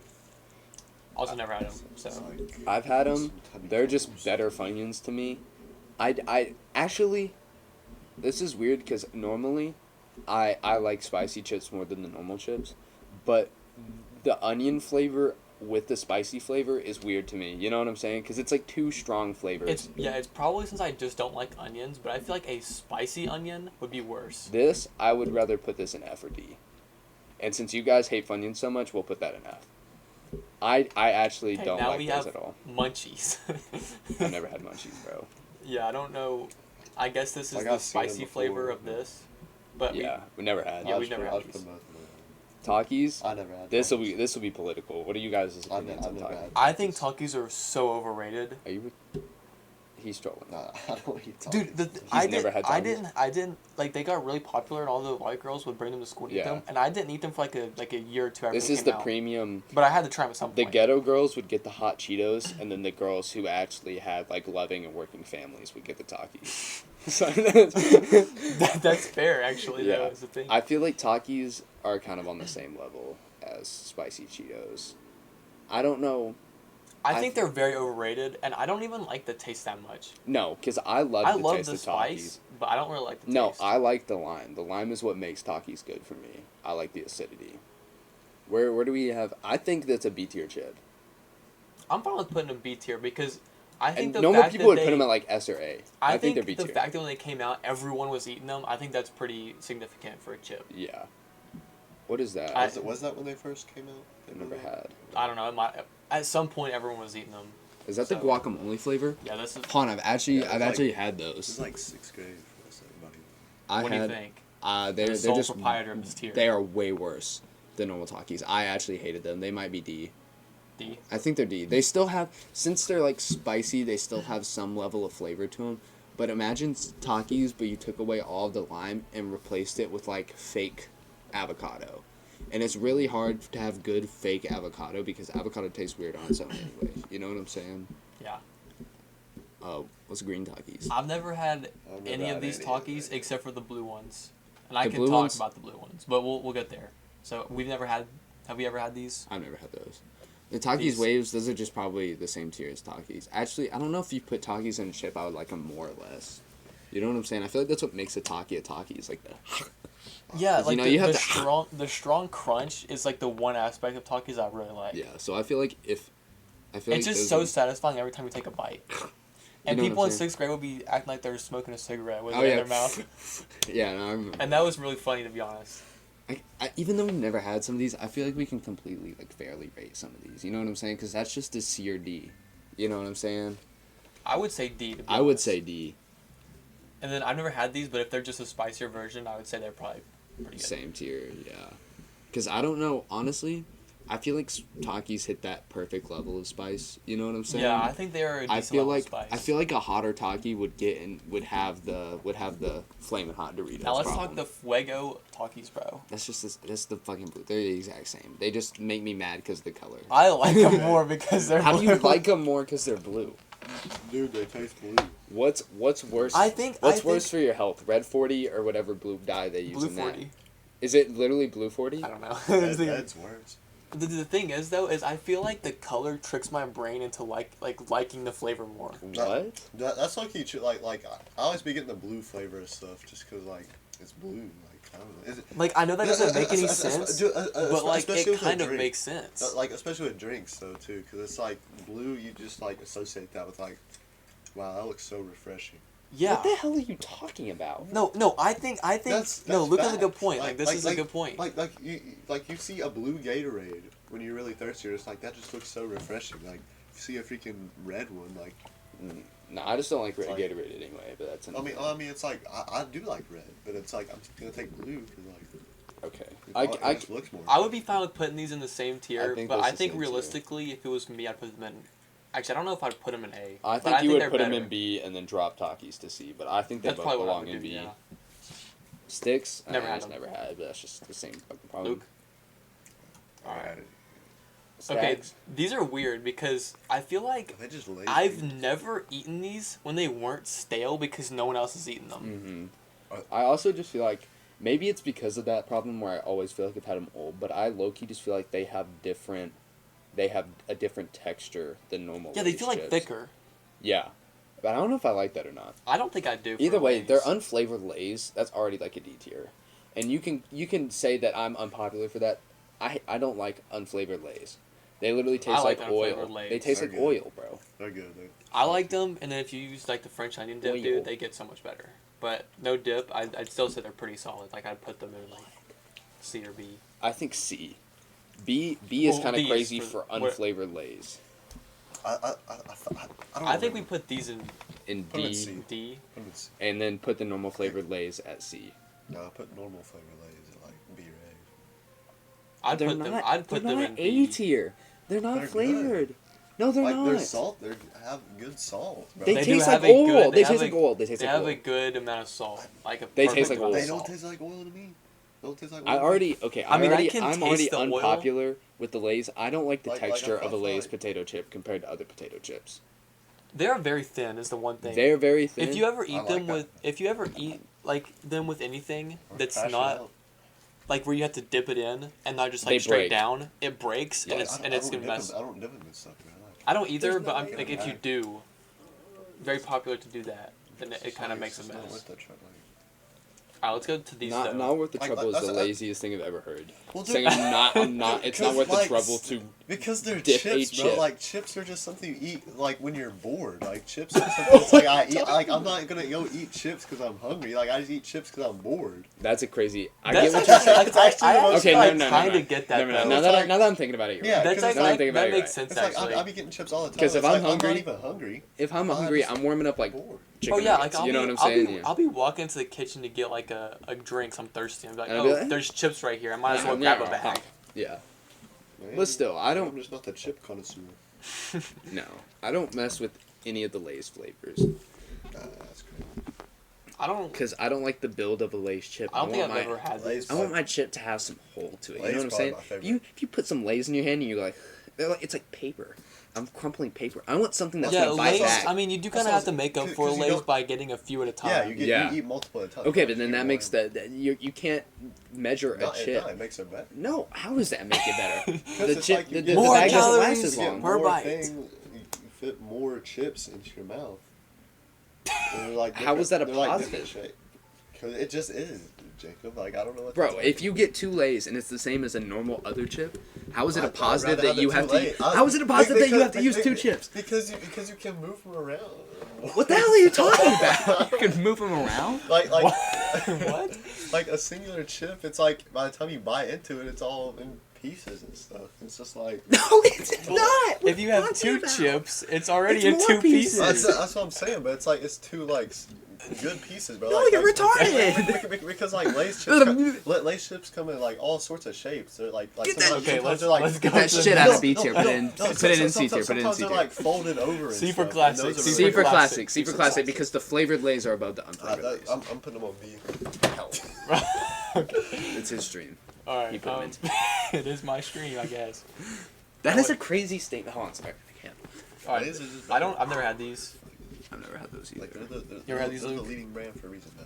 Also never had them. So It's like- I've had them. some heavy They're just carbs. better Funyuns to me. I actually, this is weird because normally, I like spicy chips more than the normal chips, but the onion flavor with the spicy flavor is weird to me. You know what I'm saying? Because it's like two strong flavors. it's probably since I just don't like onions, but I feel like a spicy onion would be worse. This I would rather put this in F or D, and since you guys hate Funyuns so much, we'll put that in F. I actually Okay, don't now like we those have at all. munchies. I've never had munchies, bro. Yeah, I don't know. I guess this is Like, the I've seen them spicy before. flavor of this, but Yeah, we never had. Yeah, I'll we've just never put- had I'll just these. put both of them. Takis. I never had. This will Takis. be political. What are you guys' I've opinions on never Takis? had. I think Takis are so overrated. Are you? He's trolling. Nah, I don't want you Dude, talking. I never had I Takis? didn't like they got really popular and all the white girls would bring them to school and eat Yeah. them, and I didn't eat them for like a year or two after This they is came the out. premium. But I had to try them at some The point. ghetto girls would get the hot Cheetos, and then the girls who actually had like loving and working families would get the Takis. So That's fair, actually. Yeah. Though, is the thing. I feel like Takis are kind of on the same level as spicy Cheetos. I don't know. I think they're very overrated, and I don't even like the taste that much. No, because I love I the love taste the of spice, Takis. but I don't really like the No, taste. I like the lime. The lime is what makes Takis good for me. I like the acidity. Where do we have? I think that's a B tier chip. I'm fine with putting them B tier because I think And the normal fact people that would they, put them at like S or A. I think they're think B the tier. fact that when they came out, everyone was eating them. I think that's pretty significant for a chip. Yeah. What is that? Was that when they first came out? I've never had. I don't know. It might, at some point, everyone was eating them. Is that the guacamole flavor? Yeah, this is. Hold on, I've actually had It those. was like 6th grade for us, everybody. I What had. do you think? They're The sole just proprietor of this tier. They are way worse than normal Takis. I actually hated them. They might be D. D. I think they're D. They still have, since they're like spicy, they still have some level of flavor to them. But imagine Takis, but you took away all of the lime and replaced it with like fake avocado. And it's really hard to have good fake avocado because avocado tastes weird on its own anyway. You know what I'm saying? Yeah. What's green Takis? I've never had I've never any had of these any of Takis them. except for the blue ones, and I The can blue talk ones? about the blue ones, but we'll get there. So we've never had. Have we ever had these? I've never had those. The Takis These- waves, those are just probably the same tier as Takis. Actually, I don't know if you put Takis in a chip, I would like them more or less. You know what I'm saying? I feel like that's what makes a Taki is like the. Yeah, 'Cause, like you have the strong crunch is like the one aspect of Takis I really like. Yeah, so I feel like It's like just those so are- satisfying every time you take a bite. And know what people I'm in saying? 6th grade would be acting like they're smoking a cigarette with Oh, it yeah. in their mouth. Yeah, no, I remember. And that was really funny, to be honest. Even though we've never had some of these, I feel like we can completely like fairly rate some of these. You know what I'm saying? Because that's just a C or D. You know what I'm saying? I would say D, to be I would honest. say D. And then I've never had these, but if they're just a spicier version, I would say they're probably pretty good. Same tier, yeah. Because I don't know, honestly, I feel like Takis hit that perfect level of spice. You know what I'm saying? Yeah, I think they are a decent I feel level like of spice. I feel like a hotter Taki would have the flaming hot Doritos. Now let's problem. talk the Fuego Takis, bro. That's the fucking blue. They're the exact same. They just make me mad because of the color. I like them more because they're How do you blue. like them more because they're blue? Dude, they taste blue. What's worse? What's worse for your health? Red 40 or whatever blue dye they use Blue in 40. that? Is it literally blue 40? I don't know. That's worse. The thing is, though, is I feel like the color tricks my brain into liking the flavor more. What? That's like you like I always be getting the blue flavor of stuff just because like it's blue. Like I don't know. Is it, Like, I know that doesn't make any es- sense, dude, but like especially it with a kind of drink. makes sense. Like especially with drinks though too, because it's like blue. You just like associate that with like, wow, that looks so refreshing. Yeah. What the hell are you talking about? No, I think That's no. Luke has a fact. good point. Like, this is a good point. Like you see a blue Gatorade when you're really thirsty. It's like that just looks so refreshing. Like you see a freaking red one. Like No, I just don't like red Like- Gatorade anyway. But that's I mean, it's like I do like red, but it's like I'm just gonna take blue because like okay. it just looks more. I would be fine with putting these in the same tier, I think but that's I the think same tier. realistically, if it was me, I'd put them in. Actually, I don't know if I'd put them in A. I but think you would they're put them better. in B and then drop Takis to C. But I think they That's both probably what I belong would in do. B. Yeah. Sticks? Never had them. Never had, but that's just the same fucking problem. Luke. All right. Okay, Stacks? these are weird because I feel like They just lazy. I've never eaten these when they weren't stale because no one else has eaten them. Mm-hmm. I also just feel like maybe it's because of that problem where I always feel like I've had them old, but I low-key just feel like they have a different texture than normal. Yeah, they Lay's feel like chips. thicker. Yeah, but I don't know if I like that or not. I don't think I do. Either for way, Lay's. they're unflavored Lays. That's already like a D tier, and you can say that I'm unpopular for that. I don't like unflavored Lays. They literally taste like like unflavored oil. Lay's. They taste They're like good. oil, bro. They're good. I like them, and then if you use like the French onion dip, Oil. dude, they get so much better. But no dip, I'd still say they're pretty solid. Like I'd put them in like C or B. I think C. B is Well, kind of B is crazy for- for what- unflavored Lays. I don't I think know. we put these in In Put 'em in D, C. D. Put 'em in C. and then put the normal flavored Lays at C. No, I put normal flavor Lays at like B or I'd They're put not. them. I'd put they're them not in A B. tier. They're not They're flavored. No, they're like not. they're salt. They have good salt. Bro. They They taste do like have a oil. good- They have taste a- like oil. They taste They like have oil. a good amount of salt, like a They perfect taste like amount oil. of They don't salt. taste like oil to me. They don't taste like oil. I already okay. I mean, I can I'm taste already the oil. unpopular with the Lays. I don't like the Like, texture I of a feel Lay's like- potato chip compared to other potato chips. They're very thin. Is the one thing. They're very thin. If you ever I eat like them that. with, if you ever eat like them with anything that's Crash it not out. like where you have to dip it in and not just They like straight break. down, it breaks Yeah, and I it's don't- and I it's don't gonna dip mess. them- I don't dip them in stuff, man. I don't either, There's but no I'm way like to if you back. do, very popular to do that, then it kind of makes a It's not mess. worth the trouble. Alright, let's go to these though. Not worth the Like, trouble is that's- the laziest thing I've ever heard. Well, Saying I'm not. It's not Because, worth the like, trouble to. Because they're Dip chips, a bro. chip. Like chips are just something you eat like when you're bored. Like chips are something that's like I eat. Like I'm not gonna go eat chips because I'm hungry. Like I just eat chips because I'm bored. That's a crazy. I That's get what you're actually, saying. like, I actually Okay, like, no. kind of get that No, though. now It's that like- now that I'm thinking about it, you're Yeah, right. That's because like, it's now that I'm like thinking about that it, you're makes right. sense it's like actually. I be getting chips all the time. 'Cause if It's I'm like, hungry- I'm not even hungry. If I'm I'm hungry, just I'm warming up like bored. chicken Oh yeah, nuggets. like You know what I'm saying? Yeah. I'll be walking into the kitchen to get like a drink. I'm thirsty. I'm like, And I'll be oh, like, there's chips right here. I might as well Yeah, grab a bag. Yeah. Man, But still, I I'm don't. just not the chip connoisseur. No, I don't mess with any of the Lay's flavors That's crazy. I don't. because I don't like the build of a Lay's chip. I don't think I've want ever had Lay's these. I want my chip to have some hole to it. You Lay's know what I'm probably saying? my favorite. If you put some Lay's in your hand and you're like, it's like paper. I'm crumpling paper. I want something that's Yeah, gonna bite Lay's. back. I mean, you do That's kind of what have to make up 'cause for you Lay's don't- by getting a few at a time. Yeah, Yeah. you eat multiple at a time. Okay, You but then eat that one. makes that you can't measure a No, chip. it makes it better. No, how does that make it better? Because the it's chip, like you the, get the more bag doesn't last calories as You get long. per more bite. thing, you fit more chips into your mouth. They're like How is that a different- they're like positive? different shape. Because it just is, Jacob. Like I don't know what. Bro, to tell if you. you get 2 Lay's and it's the same as a normal other chip, how is it a I'd positive rather that you the have two to? Lay's. How is it a positive that you have to use 2 because- chips? Because you can move them around. What the hell are you talking about? You can move them around. Like What? like a singular chip. It's like by the time you bite into it, it's all in pieces and stuff. It's just like. No, it's not. If you have What 2 about? chips, it's already It's in more 2 pieces. pieces. That's what I'm saying, but it's like it's 2 like good pieces, bro. No, like, you're like, retarded. Because like Lay's chips, Lay's chips come in like all sorts of shapes. They're like Get sometimes, that- Okay, sometimes they're like let's go Get that to the- shit out No, of B tier. no, Put it in. no, Put it in C tier. sometimes- Put it in sometimes C they're tier. like folded over. And C for stuff, and classic, those are C C really for good. classic. C for for classic classic. because the flavored Lay's are above the unflavored Lay's. I'm putting them on B. It's his stream. All He right. put 'em It is my stream, I guess. That No, is a wait. crazy statement. Hold on, sorry. I can't. All right. Lay's are just I don't. I've never had these. I've never had those either. Like they're You ever had these, they're the Luke? leading brand for a reason now.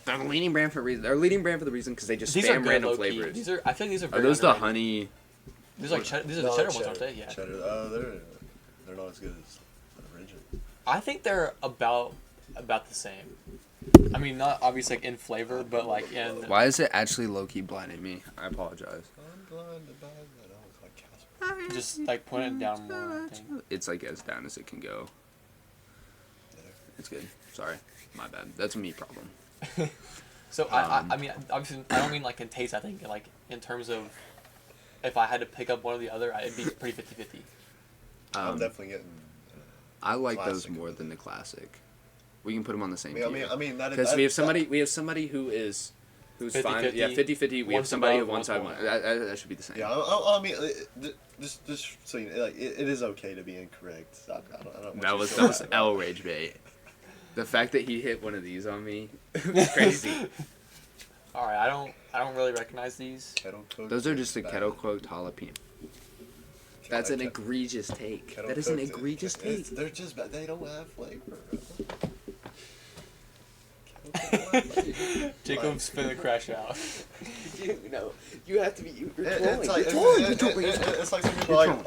They're the leading brand for a reason. They're a leading brand for the reason because they just These are spam good, random low-key. flavors. These are. I feel like these are. Are Very those the underrated. honey? These are like these are the No, cheddar ones, aren't they? Yeah. Cheddar. They're not as good as the original. I think they're about the same. I mean, not obviously like in flavor, but like in. Why is it actually low key blinding me? I apologize. I'm blinded by that. I was like Casper. Just like point it down more. I think. It's like as down as it can go. There. It's good. Sorry, my bad. That's a me problem. So I mean, obviously, I don't mean like in taste. I think like in terms of, if I had to pick up one or the other, it'd be pretty 50-50. I'm definitely getting. I like those classic. more than the classic. We can put them on the same I mean that is because that, we have somebody who's 50-50. fine. Yeah, 50-50. We One's have somebody who above, one side one's one. That should be the same. Yeah, I mean, just so you know, like it is okay to be incorrect. I don't want That you was to feel bad about L it. rage bait. The fact that he hit one of these on me was crazy. All right, I don't really recognize these. Kettle cooked Those are is just the bad. kettle cooked jalapeno. That's an egregious take. Kettle That is an cooked, egregious it's- take. They're just bad. They don't have flavor. Kettle cooked. Jacob's finna crash out. No, you have to be. You're It's like trolling. it's like some people are like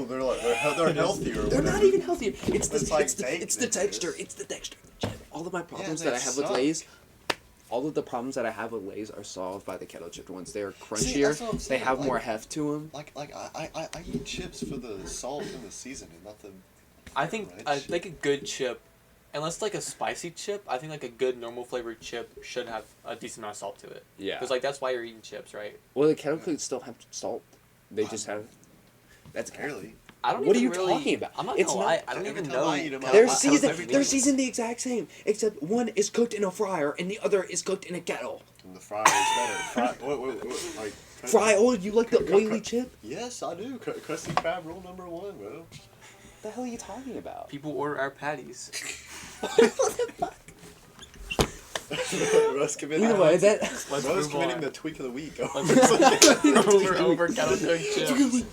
they're like they're healthier. Or They're not whatever. even healthy. It's the It's like it's the, fake it's the this texture. is. It's the texture of the chip. All of my problems they that I have with suck. Lay's, all of the problems that I have with Lay's are solved by the kettle chipped ones. They are See, crunchier. that's what I'm They saying, have more like- heft to them. Like I eat chips for the salt and the seasoning, not the. I think like a good chip, unless like a spicy chip, I think like a good normal flavored chip should have a decent amount of salt to it. Yeah. Because like that's why you're eating chips, right? Well, the kettle cooked still have salt. They just have. That's Barely. I don't. What are even you really, talking about? I'm not It's gonna not- lie. I don't Every even time know. I eat 'em, They're I- seasoned. They're seasoned the exact same, except one is cooked in a fryer and the other is cooked in a kettle. And the fryer is better. What, like Fry oil. You like the oily chip? Yes, I do. Krusty Krab rule number 1, bro. What the hell are you talking about? People order our patties. Russ committing. Either way, that. Let's Russ move committing on. the tweak of the week. over kettle cooked chips.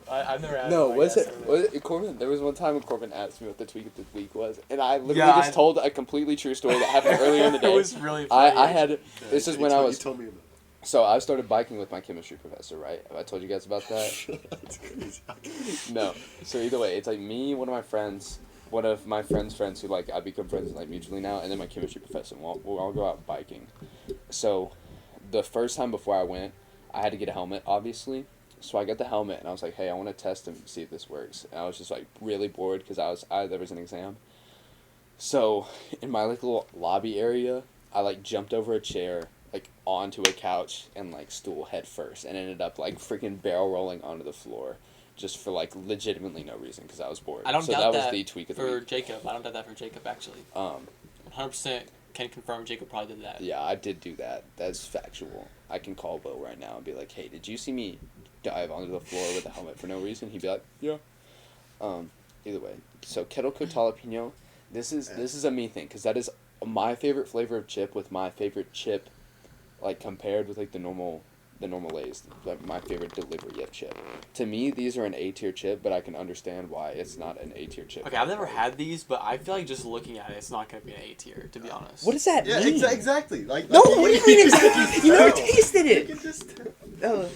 I've never had. No, them, I was guess. it? I don't know. Was it Corbin? There was one time when Corbin asked me what the tweak of the week was, and I literally Yeah, told a completely true story that happened earlier in the day. It was really funny. I had. This is when I was. You told me about So I started biking with my chemistry professor, right? Have I told you guys about that? That's crazy. No. So either way, it's like me, one of my friends who like I become friends like mutually now, and then my chemistry professor. We'll all go out biking. So, the first time before I went, I had to get a helmet, obviously. So I got the helmet, and I was like, "Hey, I want to test and see if this works." And I was just like really bored because there was an exam. So in my like little lobby area, I like jumped over a chair, like onto a couch and like stool head first, and ended up like freaking barrel rolling onto the floor. Just for like legitimately no reason because I was bored. I don't so doubt that was that the tweak of the for week. Jacob. I don't doubt that for Jacob actually. 100% can confirm Jacob probably did that. Yeah, I did do that. That's factual. I can call Will right now and be like, "Hey, did you see me dive onto the floor with a helmet for no reason?" He'd be like, "Yeah." Either way, so kettle cooked jalapeno. This is a me thing because that is my favorite flavor of chip with my favorite chip, like compared with like the normal Lay's, like my favorite delivery of chip. To me, these are an A tier chip, but I can understand why it's not an A tier chip. Okay, I've never had these, but I feel like just looking at it, it's not gonna be an A tier, to be honest. What does that Yeah, mean? exactly. Like No, what do you mean exactly? You never tasted You it. can just tell.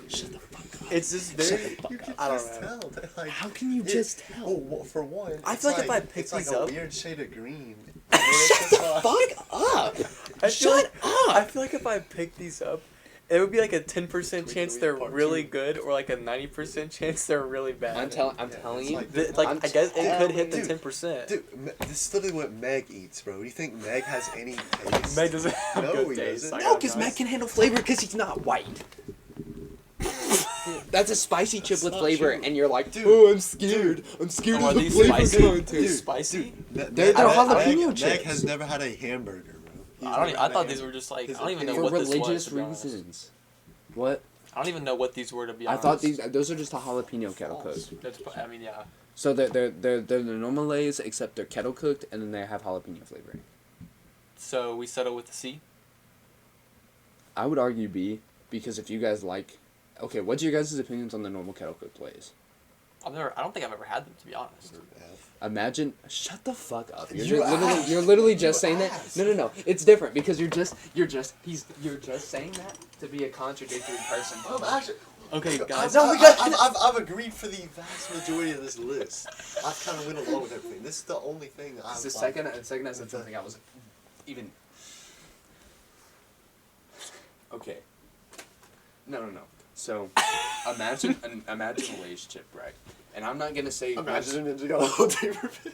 Shut the fuck up. It's just very. You can I don't just know. tell. That, like, How can you just tell? Well, for one, I it's feel like if I pick it's like these a up- weird shade of green. Fuck up. Shut up. I feel like if I pick these up, it would be like a 10% chance they're Part really two. good, or like a 90% chance they're really bad. I'm telling it's you. like- Like, I'm I guess it could hit the Dude, 10%. Dude, this is literally what Meg eats, bro. Do you think Meg has any taste? Meg doesn't have No, good he taste. doesn't. I No, gotta be because Matt honest. can handle flavor because he's not white. That's a spicy chip That's with not flavor, true. and you're like, Dude, "Oh, I'm scared. I'm scared Oh, are of the these flavor spicy? content." Dude, spicy? They're jalapeno Meg chips. has never had a hamburger, bro. He's I don't. never I had a thought these hamburger. were just like. His I don't even know opinion- what For this was. religious To be honest. reasons. What? I don't even know what these were, to be I honest. thought those are just a jalapeno kettle cooked. That's, I mean, yeah. So they're the normal Lay's except they're kettle cooked and then they have jalapeno flavoring. So we settle with the C. I would argue B because if you guys like, okay, what's your guys' opinions on the normal kettle cooked Lay's? I don't think I've ever had them, to be honest. Imagine, shut the fuck up. You You're literally just You saying that. ass. No. It's different because you're just saying that to be a contradictory person. Actually, Okay, guys. I've agreed for the vast majority of this list. I've kind of went along with everything. This is the only thing that I've The second I said something, I was even. Okay. No. So, imagine a Lay's chip, right? And I'm not gonna say. Imagine a Ninja whole paper bit.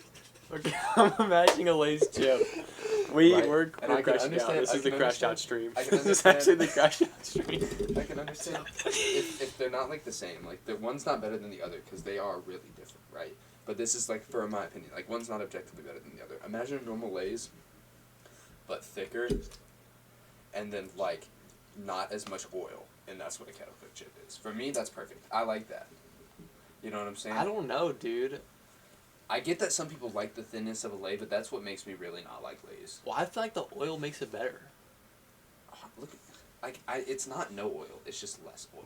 Okay, I'm imagining a Lay's chip. Right. We're And I can crashing out. understand- This I is the can crash out understand- stream. I can This is understand- actually the crash out stream. I can understand if they're not like the same. Like the one's not better than the other because they are really different, right? But this is like, for my opinion, like one's not objectively better than the other. Imagine a normal Lay's, but thicker, and then like not as much oil, and that's what a kettle cooked chip is. For me, that's perfect. I like that. You know what I'm saying? I don't know, dude. I get that some people like the thinness of a Lay, but that's what makes me really not like Lay's. Well, I feel like the oil makes it better. Look, it's not no oil. It's just less oil.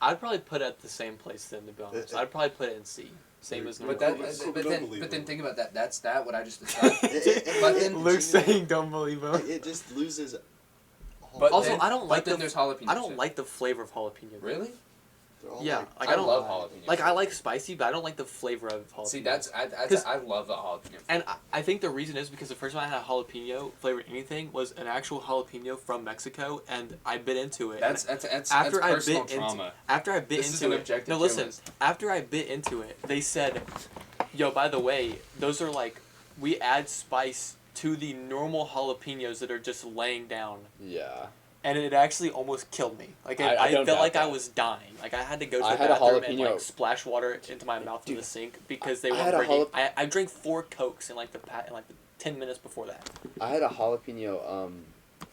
I'd probably put it at the same place then, to be honest. I'd probably put it in C. Same as But normal. but then think about that. That's what I just described. But then Luke's saying don't believe him. It just loses. But Also, then- I don't but like then the. there's jalapeno I don't chip. like the flavor of jalapeno. Really? Yeah, like I I don't love jalapeno. Like I like spicy, but I don't like the flavor of jalapeno. See, Cause- I love the jalapeno. And I think the reason is because the first time I had a jalapeno flavored anything was an actual jalapeno from Mexico, and I bit into it. That's after I personal bit trauma. into after I bit This is into an it. objective No, tier listen. list. After I bit into it, they said, "Yo, by the way, those are like we add spice to the normal jalapenos that are just laying down." Yeah. And it actually almost killed me. Like I I don't felt doubt like I that. was dying. Like I had to go to I the had a bathroom and jalapeno- like splash water into my mouth in the sink because they I had weren't a bringing. I drank 4 Cokes in like the 10 minutes before that. I had a jalapeno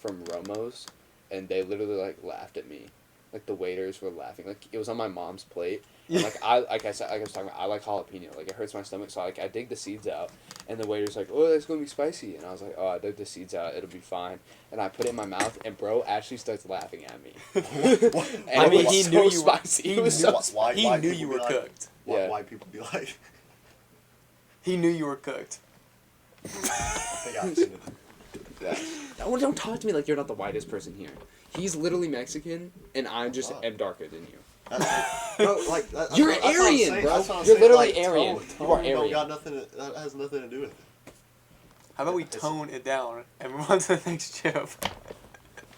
from Romo's, and they literally like laughed at me. Like the waiters were laughing. Like it was on my mom's plate. And, like I was talking about, I like jalapeno. Like it hurts my stomach, so I dig the seeds out. And the waiter's like, "Oh, that's gonna be spicy." And I was like, "Oh, I dug the seeds out. It'll be fine." And I put it in my mouth, and bro actually starts laughing at me. And I mean, it was he so knew you were. spicy. He It was knew, so Why he knew people you be were like- cooked. Yeah. Why people be like, He knew you were cooked. I think I've seen it. Yeah. Don't talk to me like you're not the whitest person here. He's literally Mexican, and I just am darker than you. Bro, like You're that's what I'm Aryan, saying. bro. That's what I'm You're saying. literally Like, Aryan. Tone You are don't Aryan. got nothing. That has nothing to do with it. How about we tone it down and move on to the next chip?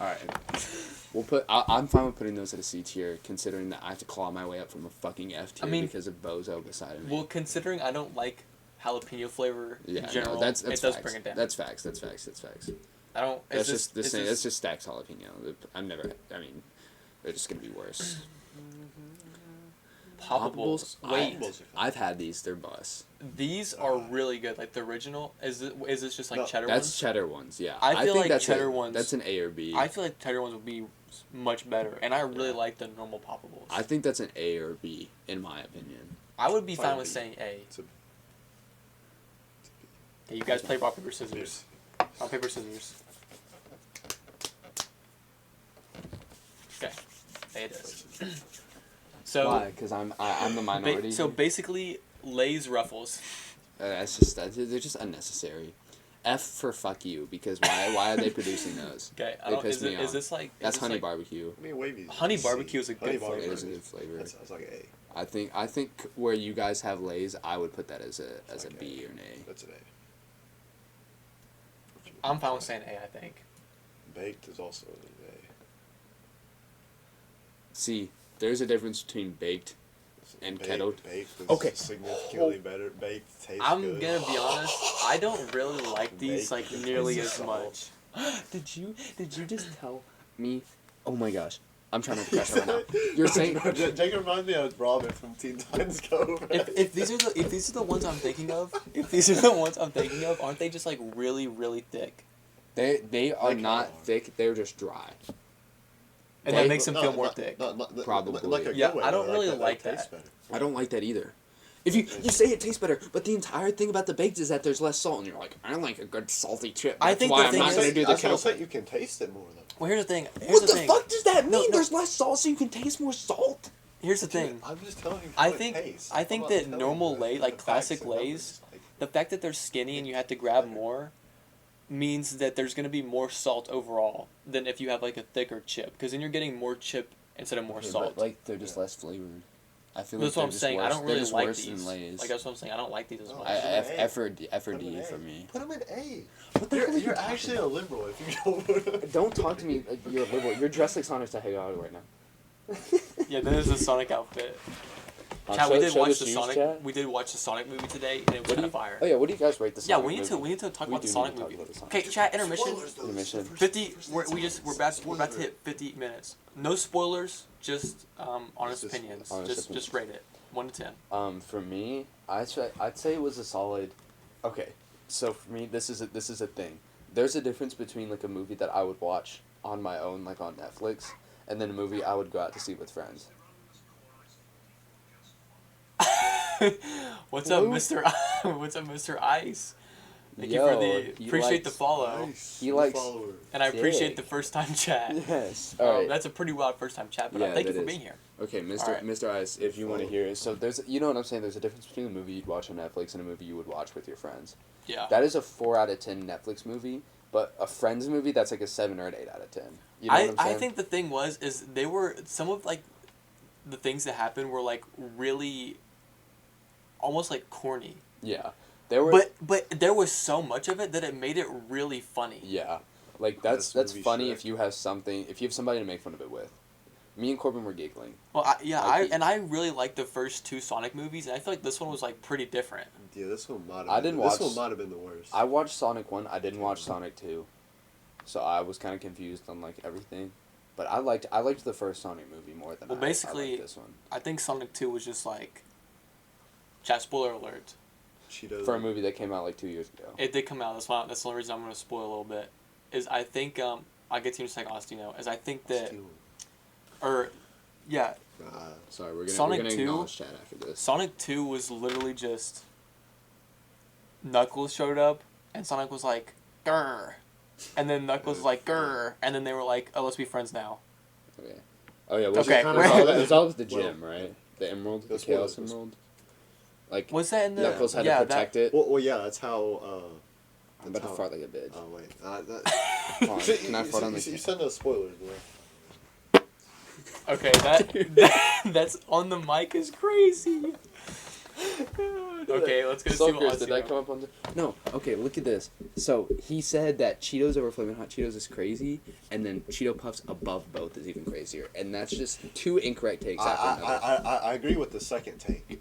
All right. We'll put. I'm fine with putting those at a C tier, considering that I have to claw my way up from a fucking F tier because of Bozo beside me. Well, considering I don't like jalapeno flavor yeah, in general, no, that's it does facts. bring it down. That's facts. I don't. That's just the same. That's just stacks jalapeno. I'm never. I mean, they're just gonna be worse. Poppables. Wait, I've had these. They're bus. these are really good. Like the original. Is this just like No, cheddar That's ones? cheddar ones. Yeah. I feel think like that's cheddar ones- That's an A or B. I feel like cheddar ones would be much better, and I really like the normal poppables. I think that's an A or B in my opinion. I would be Fine fine with B. saying A. It's a- Okay, you guys play rock paper scissors. Rock paper scissors. Okay, A it is. So. Why? Because I'm the minority. So basically, Lay's Ruffles. They're just unnecessary. F for fuck you, because why are they producing those? Okay, They piss me is off. this like? That's is this honey like, barbecue. I mean, wavy. Honey barbecue is a good flavor. It is a good flavor. That's like an A. I think where you guys have Lay's, I would put that as a like B or an A. That's an I'm fine with saying A. I think. A. Baked is also an A. See, there's a difference between baked and kettle. Baked is Okay. significantly better. Baked tastes I'm good. gonna be honest. I don't really like these like Baked nearly is as so- much. Did you just tell me? Oh my gosh, I'm trying to crash right now. You're saying Jake reminds me of Robin from Teen Titans Go. If these are the ones I'm thinking of, aren't they just like really really thick? they are Like not how? thick. They're just dry. And They- that makes them feel more thick. Probably. Like a Yeah, good way, I don't though, really that like tastes that. better. I don't like that either. If you say it tastes better, but the entire thing about the baked is that there's less salt, and you're like, I like a good salty chip. I That's think why the I'm thing not is- gonna do the That's what I'm kettle. saying. You can taste it more though. Well, here's the thing. What the fuck does that mean? No. There's less salt, so you can taste more salt. Here's the thing. I'm just telling you. I How think- it tastes. I think I'm not that telling normal you Lay- the like facts classic and Lays, numbers, like, The fact that they're skinny and you have to grab more means that there's gonna be more salt overall than if you have like a thicker chip, because then you're getting more chip instead of more salt. Like they're just less flavored. I feel That's like what I'm saying. I don't They're really just like worse these. than Lay's. Like that's what I'm saying. I don't like these as Oh, much. F or D Put 'em in for A. me. Put them in A. What the hell are you You're talking actually a liberal if you don't put 'em. Don't talk to me like you're a liberal. You're dressed like Sonic the Hedgehog right now. Yeah, then there's the Sonic outfit. Chat, we did watch the Sonic. We did watch the Sonic movie today, and it was kind of fire. Oh yeah, what do you guys rate the Yeah, Sonic we need to movie? talk We about the do Sonic need to talk movie. about the Sonic Okay, chat, intermission. Spoilers, though. Intermission. 50. We're about to hit 50 minutes. No spoilers, just honest Just opinions. honest Just rate it 1 to 10. For me, I'd say it was a solid. Okay, so for me, this is a thing. There's a difference between like a movie that I would watch on my own, like on Netflix, and then a movie I would go out to see with friends. What's up, Blue? Mr. What's up, Mr. Ice? Thank you Yo, for the he appreciate the likes- follow, Nice. He likes- Follower. and I appreciate Dick. the first time chat. Yes. All right. That's a pretty wild first time chat, but Yeah, thank you that for is. being here. Okay, Mr. Alright. Mr. Ice, if you want to hear it, so there's, you know what I'm saying, there's a difference between a movie you'd watch on Netflix and a movie you would watch with your friends. Yeah. That is a 4 out of 10 Netflix movie, but a Friends movie, that's like a 7 or an 8 out of 10. You know what I'm I saying? think the thing is they were some of like the things that happened were like really almost like corny. Yeah. There were, But there was so much of it that it made it really funny. yeah. Like, that's Best movie funny Shrek. if you have somebody to make fun of it with. Me and Corbin were giggling. Well, Like, I really liked the first 2 Sonic movies, and I feel like this one was like pretty different. Yeah, this one might have. I didn't This watch- one might have been the worst. I watched Sonic 1, I didn't watch Sonic 2. So I was kind of confused on, like, everything. But I liked the first Sonic movie more than Well, I basically- liked this one. I think Sonic 2 was just like, chat spoiler alert. Cheetos. For a movie that came out like 2 years ago. It did come out. That's the only reason I'm gonna spoil a little bit. Is I think I'll get to you in a second, Ostino. Is I think that Steal. or yeah, Sorry, we're Sonic gonna 2? acknowledge chat after this. Sonic 2 was literally just Knuckles showed up and Sonic was like grr, and then Knuckles was like grr, and then they were like, oh, let's be friends now. Okay. Oh yeah, Okay. it was all with the gym, right? The emerald, the That's Chaos what- Emerald. Like Was that in the Knuckles had yeah, to protect it. Well, yeah, that's how I'm about to fart like a bitch. Oh wait. Hold on, can I fart on the You said no spoilers, bro. Okay, that's on the mic is crazy. Okay, let's go see what Suckers, did that come up on the... No, okay, look at this. So, he said that Cheetos over Flamin' Hot Cheetos is crazy, and then Cheeto Puffs above both is even crazier. And that's just two incorrect takes after another. I agree with the second take.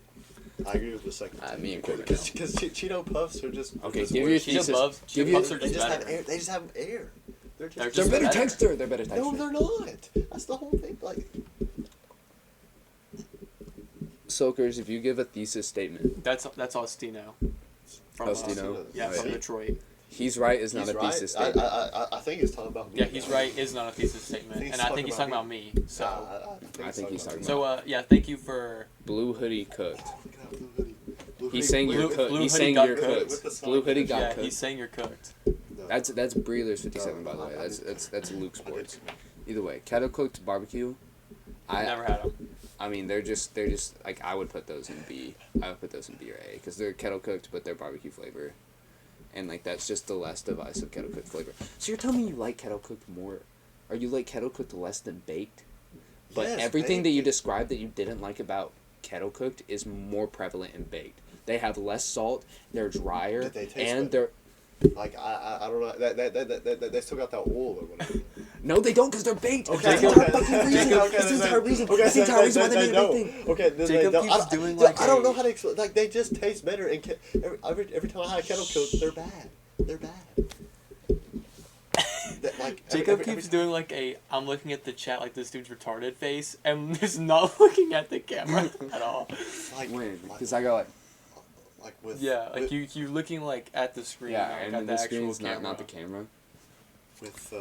I agree with the second take. Me and Corbin Because Cheeto Puffs are just... Okay, just give your worse. thesis. Cheeto Puffs are They just just have better. air. They just have air. They're They're just... just They're better better. texture. They're better texture. No, they're not. That's the whole thing. Like... Soakers, if you give a thesis statement, That's Ostino. From Ostino? Yeah, Right. from Detroit. he's right is not He's a right. thesis statement. I think he's talking about me. Yeah, he's right. Is not a thesis statement, He's and I think talking he's about talking about me. So, I think he's talking so yeah, thank you for. Blue hoodie cooked. Blue hoodie. He's saying you're Blue cooked. hoodie He's saying got you're cooked. With the cooked. Blue hoodie got Yeah, cooked. he's saying you're cooked. That's Breelers 57 by the way. That's Luke Sports. Either way, kettle cooked barbecue. Never had them. I mean, they're just like I would put those in B. I would put those in B or A because they're kettle cooked, but they're barbecue flavor, and like that's just the less divisive kettle cooked flavor. So you're telling me you like kettle cooked more, or you like kettle cooked less than baked? But Yes, everything that baked. you described that you didn't like about kettle cooked is more prevalent in baked. They have less salt, they're drier, But they taste and better. they're Like I don't know. They still got that oil or whatever. no, they don't because they're baked. Okay, That's the okay. entire fucking reason. Okay, That's the entire reason. Okay, That's the entire reason why they made a don't. big thing. Okay, then Jacob they don't. keeps doing like I don't a- know how to explain. Like they just taste better. And every time I had a kettle cook, they're bad. They're bad. Like Jacob keeps doing like a I'm looking at the chat like this dude's retarded face and just not looking at the camera at all. like When? Because I go like with Yeah, like with, you looking like at the screen. yeah, like, and at then the the actual screen's camera. not the camera. with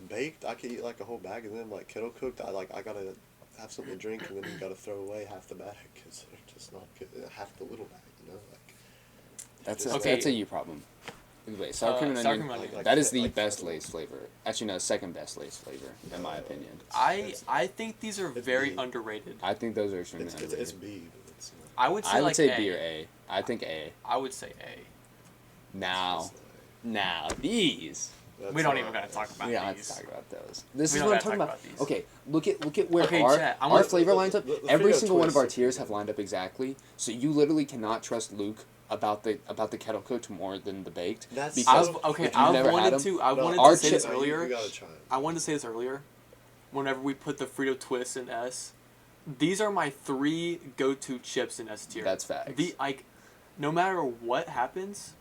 baked, I could eat like a whole bag, and then like kettle cooked, I gotta have something to drink, and then you gotta throw away half the bag because they're just not good. Half the little bag, you know. Like That's Okay. that's a you problem. Anyway, sour cream and sour onion. cream and onion. That is the Like- best Lay's flavor. Actually, no, second best Lay's flavor in my opinion. I think these are It's very B. underrated. I think those are extremely it's underrated. B, but it's not. I would say I would like say A. B or A. I think A. I would say A. Now, these. That's We don't not- even gotta talk about We don't have these. to talk about those. This We is don't what I'm gotta talking talk about. about these. Okay, look at where Okay, our chat, I our want- flavor lines up. the Every Frito single one of our Twists. tiers have lined up exactly. So you literally cannot trust Luke about the kettle cooked more than the baked. That's because so- Okay, if you've never had 'em, I No, wanted our to say this chip- earlier. You gotta try it. I wanted to say this earlier. Whenever we put the Frito Twist in S, these are my 3 go-to chips in S tier. That's facts. No matter what happens,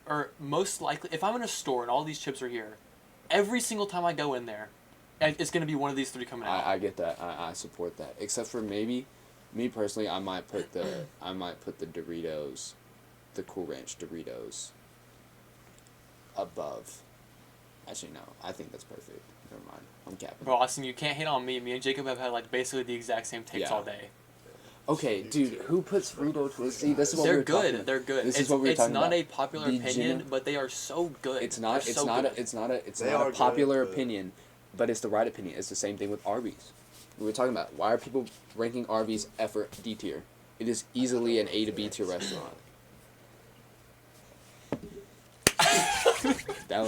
or most likely, if I'm in a store and all these chips are here, every single time I go in there, it's gonna be one of these 3 coming out. I get that. I support that. Except for maybe, me personally, I might put the Doritos, the Cool Ranch Doritos, above. Actually, no. I think that's perfect. Never mind. I'm capping. Bro, Austin, you can't hate on me. Me and Jacob have had like basically the exact same takes Yeah. all day. Okay, dude. Who puts Frito Twist? See, this is what They're we're talking good. about. They're good. This is it's what we were it's talking not about. a popular The opinion, genu- but they are so good. It's not. They're It's so not. good. It's not a. It's They not are a popular good, but- opinion, but it's the right opinion. It's the same thing with Arby's. We were talking about why are people ranking Arby's effort D tier? It is easily an A to B tier restaurant. That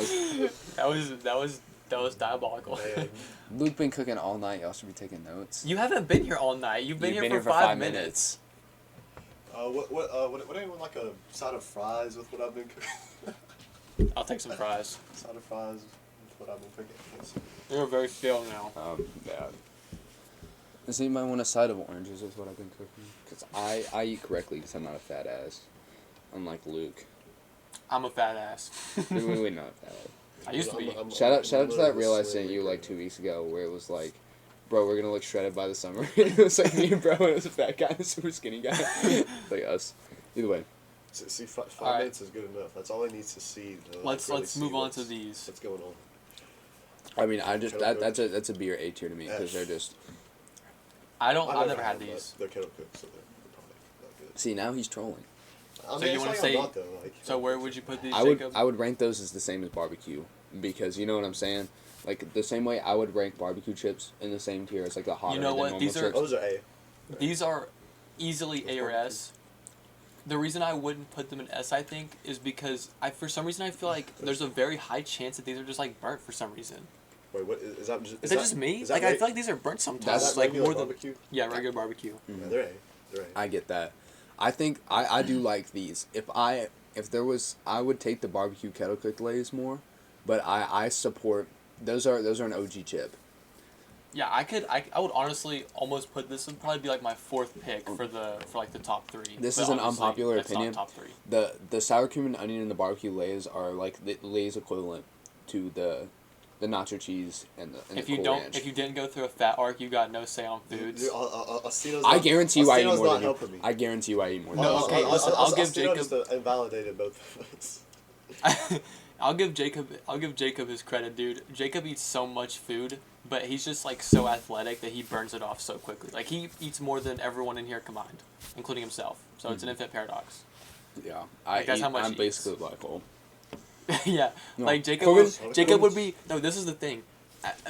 was diabolical. Man, Luke been cooking all night. Y'all should be taking notes. You haven't been here all night. You've been here for 5 minutes. what anyone like a side of fries with what I've been cooking? I'll take some fries. Side of fries with what I've been cooking. Yes. You're very still now. Yeah. Does anybody want a side of oranges? Is what I've been cooking. Cause I eat correctly because I'm not a fat ass, unlike Luke. I'm a fat ass. We're not fat ass. I used to be. Shout out to that literally reel I slim sent you and like curvy. 2 weeks ago where it was like, bro, we're gonna look shredded by the summer. It was like me and bro, and it was a fat guy and a super skinny guy. Like us. Either way. See, 5 Alright. minutes is good enough. That's all I need to see. To, like, Let's really see move on to what's- these. What's going on? I mean, that's a B or A tier to me because F. they're just. I've never had these. They're kettle cooked, so they're probably not good. See, now he's trolling. I mean, So you it's wanna like say- I'm not, though, like, So where would you put these, I Jacob? would rank those as the same as barbecue because you know what I'm saying. Like the same way I would rank barbecue chips in the same tier as like the hotter You know than what? normal These are- chips. Those are A. These are easily A or S. The reason I wouldn't put them in S, I think, is because for some reason I feel like there's a very high chance that these are just like burnt for some reason. Wait, what is that? Just, Is that just me? is that Like I feel like these are burnt sometimes. Is that Like regular more than barbecue? yeah, regular barbecue. Yeah, they're A. They're A. I get that. I think I do like these. If there was, I would take the barbecue kettle cooked Lay's more, but I support those are an OG chip. Yeah, I would honestly almost put this would probably be like my fourth pick for like the top 3. This But is an honestly, unpopular that's opinion. Not top 3. The sour cream and onion and the barbecue Lay's are like the Lay's equivalent to the nacho cheese and the If you Cool don't, Ranch. if you didn't go through a fat arc, you got no say on foods. Dude, Astino's I not- guarantee you I eat Astino's more not than you. helping me. I guarantee you I eat more. No, than you. okay, listen, I'll give Astino Jacob- just invalidated both of us. I'll give Jacob his credit, dude. Jacob eats so much food, but he's just like so athletic that he burns it off so quickly. Like he eats more than everyone in here combined, including himself. So it's an infinite paradox. Yeah, Like, that's how much I'm he basically a black hole. Yeah, No. like Jacob. Corbin- Jacob would be no. This is the thing,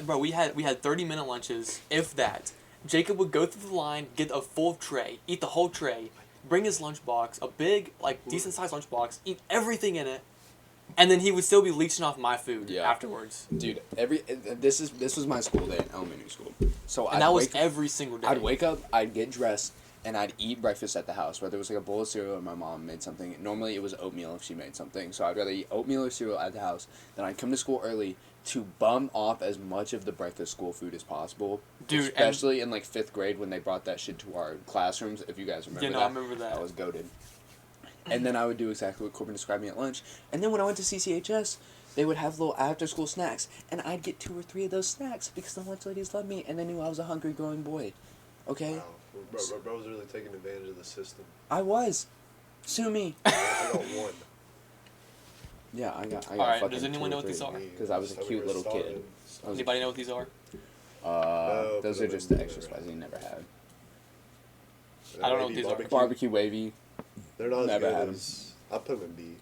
bro. We had 30-minute lunches, if that. Jacob would go through the line, get a full tray, eat the whole tray, bring his lunchbox, a big like decent sized lunchbox, eat everything in it, and then he would still be leeching off my food Yeah. afterwards. Dude, this was my school day in elementary school. So And that was every single day. I'd wake up, I'd get dressed, and I'd eat breakfast at the house. Whether it was like a bowl of cereal or my mom made something. Normally it was oatmeal if she made something. So I'd rather eat oatmeal or cereal at the house. Then I'd come to school early to bum off as much of the breakfast school food as possible. Dude, especially in like 5th grade when they brought that shit to our classrooms. If you guys remember Yeah, no, that. I remember that. I was goated. And then I would do exactly what Corbin described me at lunch. And then when I went to CCHS, they would have little after-school snacks, and I'd get 2 or 3 of those snacks because the lunch ladies loved me, and they knew I was a hungry, growing boy. Okay? Wow. Bro was really taking advantage of the system. I was. Sue me. I got one. Yeah, I got Alright, fucking does anyone 2 or know what these 3. are? Because I was a cute little kid. I was- Anybody know what these are? No, those but are I just the never extra had. spicy you never had. I don't know what these are. Barbecue wavy. They're not as Never good had 'em. as... I put them in B. I mean,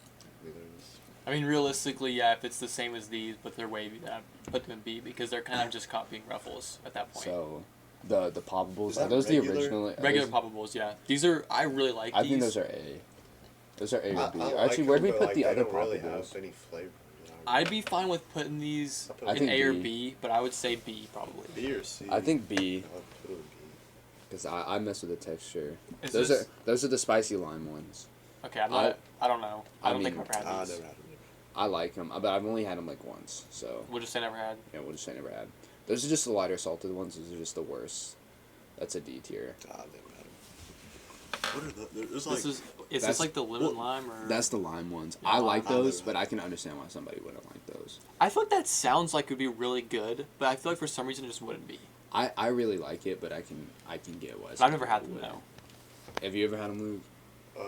they're just- I mean, realistically, yeah, if it's the same as these, but they're wavy, then I'd put them in B because they're kind of just copying Ruffles at that point. So, the poppables, Is are that those regular? the original? Regular poppables, yeah. These are, I really like I these. think those are A. Those are A or B. I like Actually, where them, did we but, put like, the they other don't really poppables? have any flavor. I'd be fine with putting these I put I in think A or B. B, but I would say B probably. B or C. I think B. I'll put them in B. Because I mess with the texture. Is Those this- are the spicy lime ones. Okay, I'm not. I don't know. I I don't think mean, I've ever I had these. never had them. I like them, but I've only had them like once. So We'll just say never had. yeah, we'll just say never had. Those are just the lighter salted ones. Those are just the worst. That's a D tier. I never had them. What are the... There's like... This is this That's- like the lemon lime or? That's the lime ones. Yeah, I like I those, never but had I can understand why somebody wouldn't like those. I feel like that sounds like it would be really good, but I feel like for some reason it just wouldn't be. I really like it, but I can get why. But I've some never had people them wouldn't. though. Have you ever had them, Luke? No.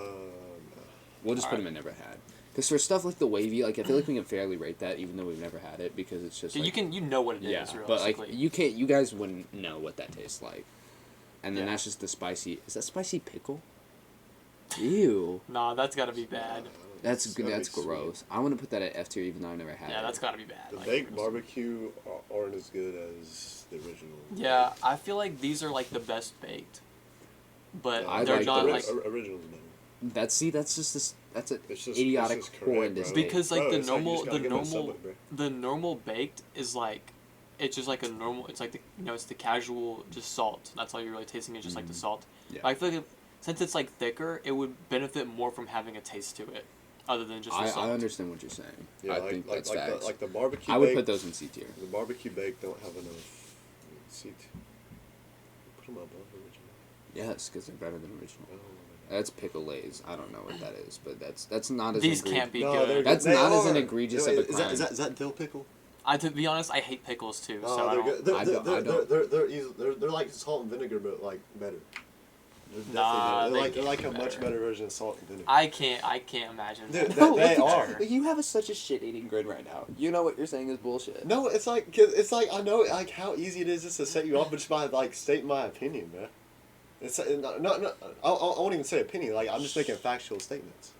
We'll just put them in never had. Because for stuff like the wavy, like I feel like we can fairly rate that, even though we've never had it, because it's just So like, you know what it is. yeah, but Realistically. like you can't, you guys wouldn't know what that tastes like. And then Yeah. that's just the spicy. Is that spicy pickle? Ew. Nah, that's gotta be bad. That's It's gotta that's be sweet. gross. I want to put that at F tier, even though I never had Yeah, it. that's gotta be bad. The like, baked barbecue aren't as good as the original. Yeah, I feel like these are like the best baked, but I they're like not the like Original's better. That's that's just this. That's a It's just idiotic, it's just correct, horrendous. bro. take. because like Bro, the it's like you normal just gotta the get on normal Subway, bro. the normal baked is like it's just like a normal. It's like the it's the casual just salt. That's all you're really tasting is just like the salt. Yeah. But I feel like since it's like thicker, it would benefit more from having a taste to it, other than just the salt. I understand what you're saying. Yeah, I like, think like, that's like facts. The, like the barbecue. I would baked, put those in C tier. The barbecue baked don't have enough. See, put them above original. Yes, because they're better than original. Oh, That's pickle lays. I don't know what that is, but that's not as These egre- can't be no, good. they're That's good. not They as an are. egregious No, of a is that, crime. is that dill pickle? To be honest, I hate pickles too. No, so I they're don't. good. They're, I they're, don't- I they're, don't. they're like salt and vinegar, but like better. They're definitely Nah, better. they They're like a can't be much better. better version of salt and vinegar. I can't imagine. Dude, that. they are. You have such a shit-eating grin right now. You know what you're saying is bullshit. No, it's like 'cause it's like I know like how easy it is just to set you off, but just by like stating my opinion, man. It's no. I won't even say opinion. Like I'm just making factual statements.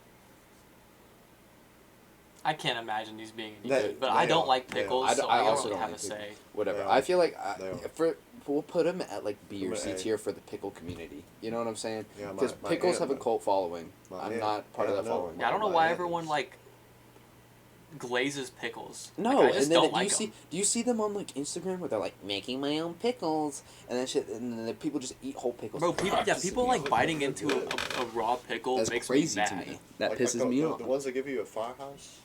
I can't imagine these being any They- good, but they I don't are. like They are. pickles, I so don't- I I don't also really don't have like a say. Whatever. They are. I feel like They are. we'll put them at like B or I'm C an A. tier for the pickle community. You know what I'm saying? Yeah, Because my pickles aunt- have a cult following. my I'm aunt- not part yeah, of that I know. following. Yeah, I don't know My why aunt everyone is. like glazes pickles. No, Like, I just and then don't do like you 'em. see them on like Instagram where they're like making my own pickles and that shit, and then the people just eat whole pickles. Bro, people, yeah, Pisses people me like off. biting into a raw pickle That's makes crazy me to mad. me. That Like pisses me off. The ones that give you a firehouse.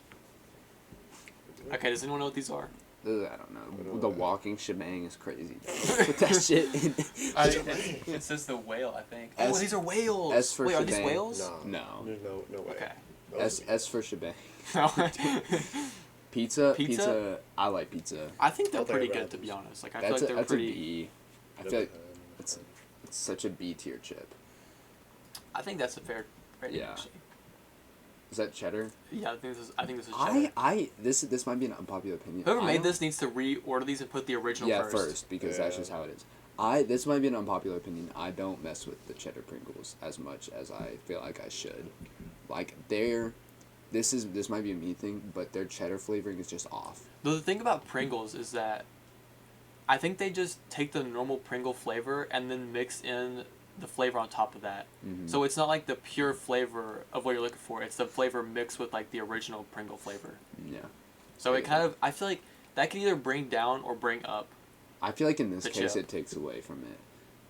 Okay, does anyone know what these are? I don't know. don't The know. walking shebang is crazy. Put that shit in. It says the whale, I think. S- Oh, these are whales. S for Wait, are these shebang. whales? No. No. There's no way. Okay. S for shebang. Pizza? Pizza. I like pizza. I think they're I'll take pretty a good, ride. to be honest. Like, I feel That's like they're that's a pretty. B. I feel like it's such a B tier chip. I think that's a fair rating, Yeah. actually. Is that cheddar? Yeah, I think this is cheddar. This might be an unpopular opinion. Whoever I made don't- this needs to reorder these and put the original Yeah, first. because that's Yeah. just how it is. This might be an unpopular opinion. I don't mess with the cheddar Pringles as much as I feel like I should. Like this might be a me thing, but their cheddar flavoring is just off. Though the thing about Pringles is that I think they just take the normal Pringle flavor and then mix in the flavor on top of that. Mhm. So it's not like the pure flavor of what you're looking for. It's the flavor mixed with like the original Pringle flavor. Yeah. So it kind of, I feel like that can either bring down or bring up. I feel like in this The case chip. it takes away from it,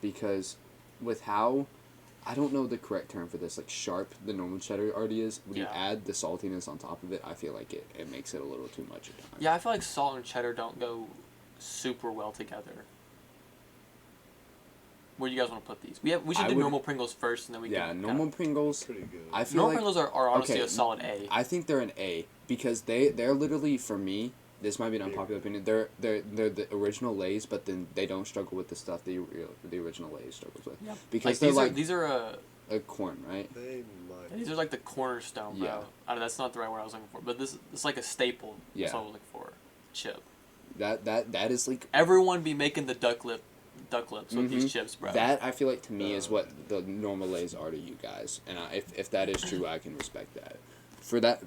because with how, I don't know the correct term for this, like sharp the normal cheddar already is. When you Yeah. add the saltiness on top of it, I feel like it makes it a little too much at times. Yeah, I feel like salt and cheddar don't go super well together. Where do you guys want to put these? We should I do would- normal Pringles first, and then we Yeah, can. normal Pringles. Pretty good. I feel Normal like Pringles are honestly okay, a solid A. I think they're an A because they're literally, for me, this might be an unpopular opinion. They're the original Lay's, but then they don't struggle with the stuff the original Lay's struggles with. Yep. Because these are a corn, right? They might. these are like the cornerstone, bro. Yeah. I know that's not the right word I was looking for, but it's like a staple. That's Yeah. what I was looking for. Chip. That is like Everyone be making the duck lips with these Mhm. chips, bro. that. I feel like to me is what the normal Lay's are to you guys, and if that is true, I can respect that. For that,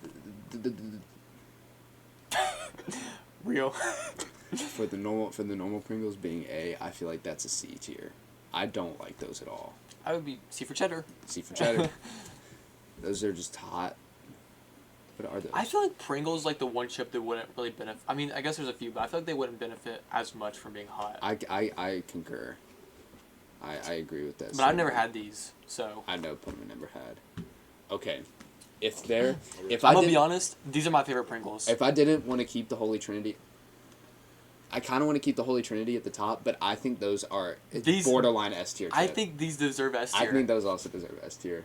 Real. for the normal Pringles being A, I feel like that's a C tier. I don't like those at all. I would be C for cheddar. C for cheddar. Those are just hot. What are those? I feel like Pringles like the one chip that wouldn't really benefit. I mean, I guess there's a few, but I feel like they wouldn't benefit as much from being hot. I concur. I agree with that. But I've never had these, so I know Puma never had. Okay, if I'm gonna be honest. These are my favorite Pringles. if I didn't want to keep the Holy Trinity, I kind of want to keep the Holy Trinity at the top, but I think those are These- borderline S tier. I chip. think these deserve S I tier. think those also deserve S tier.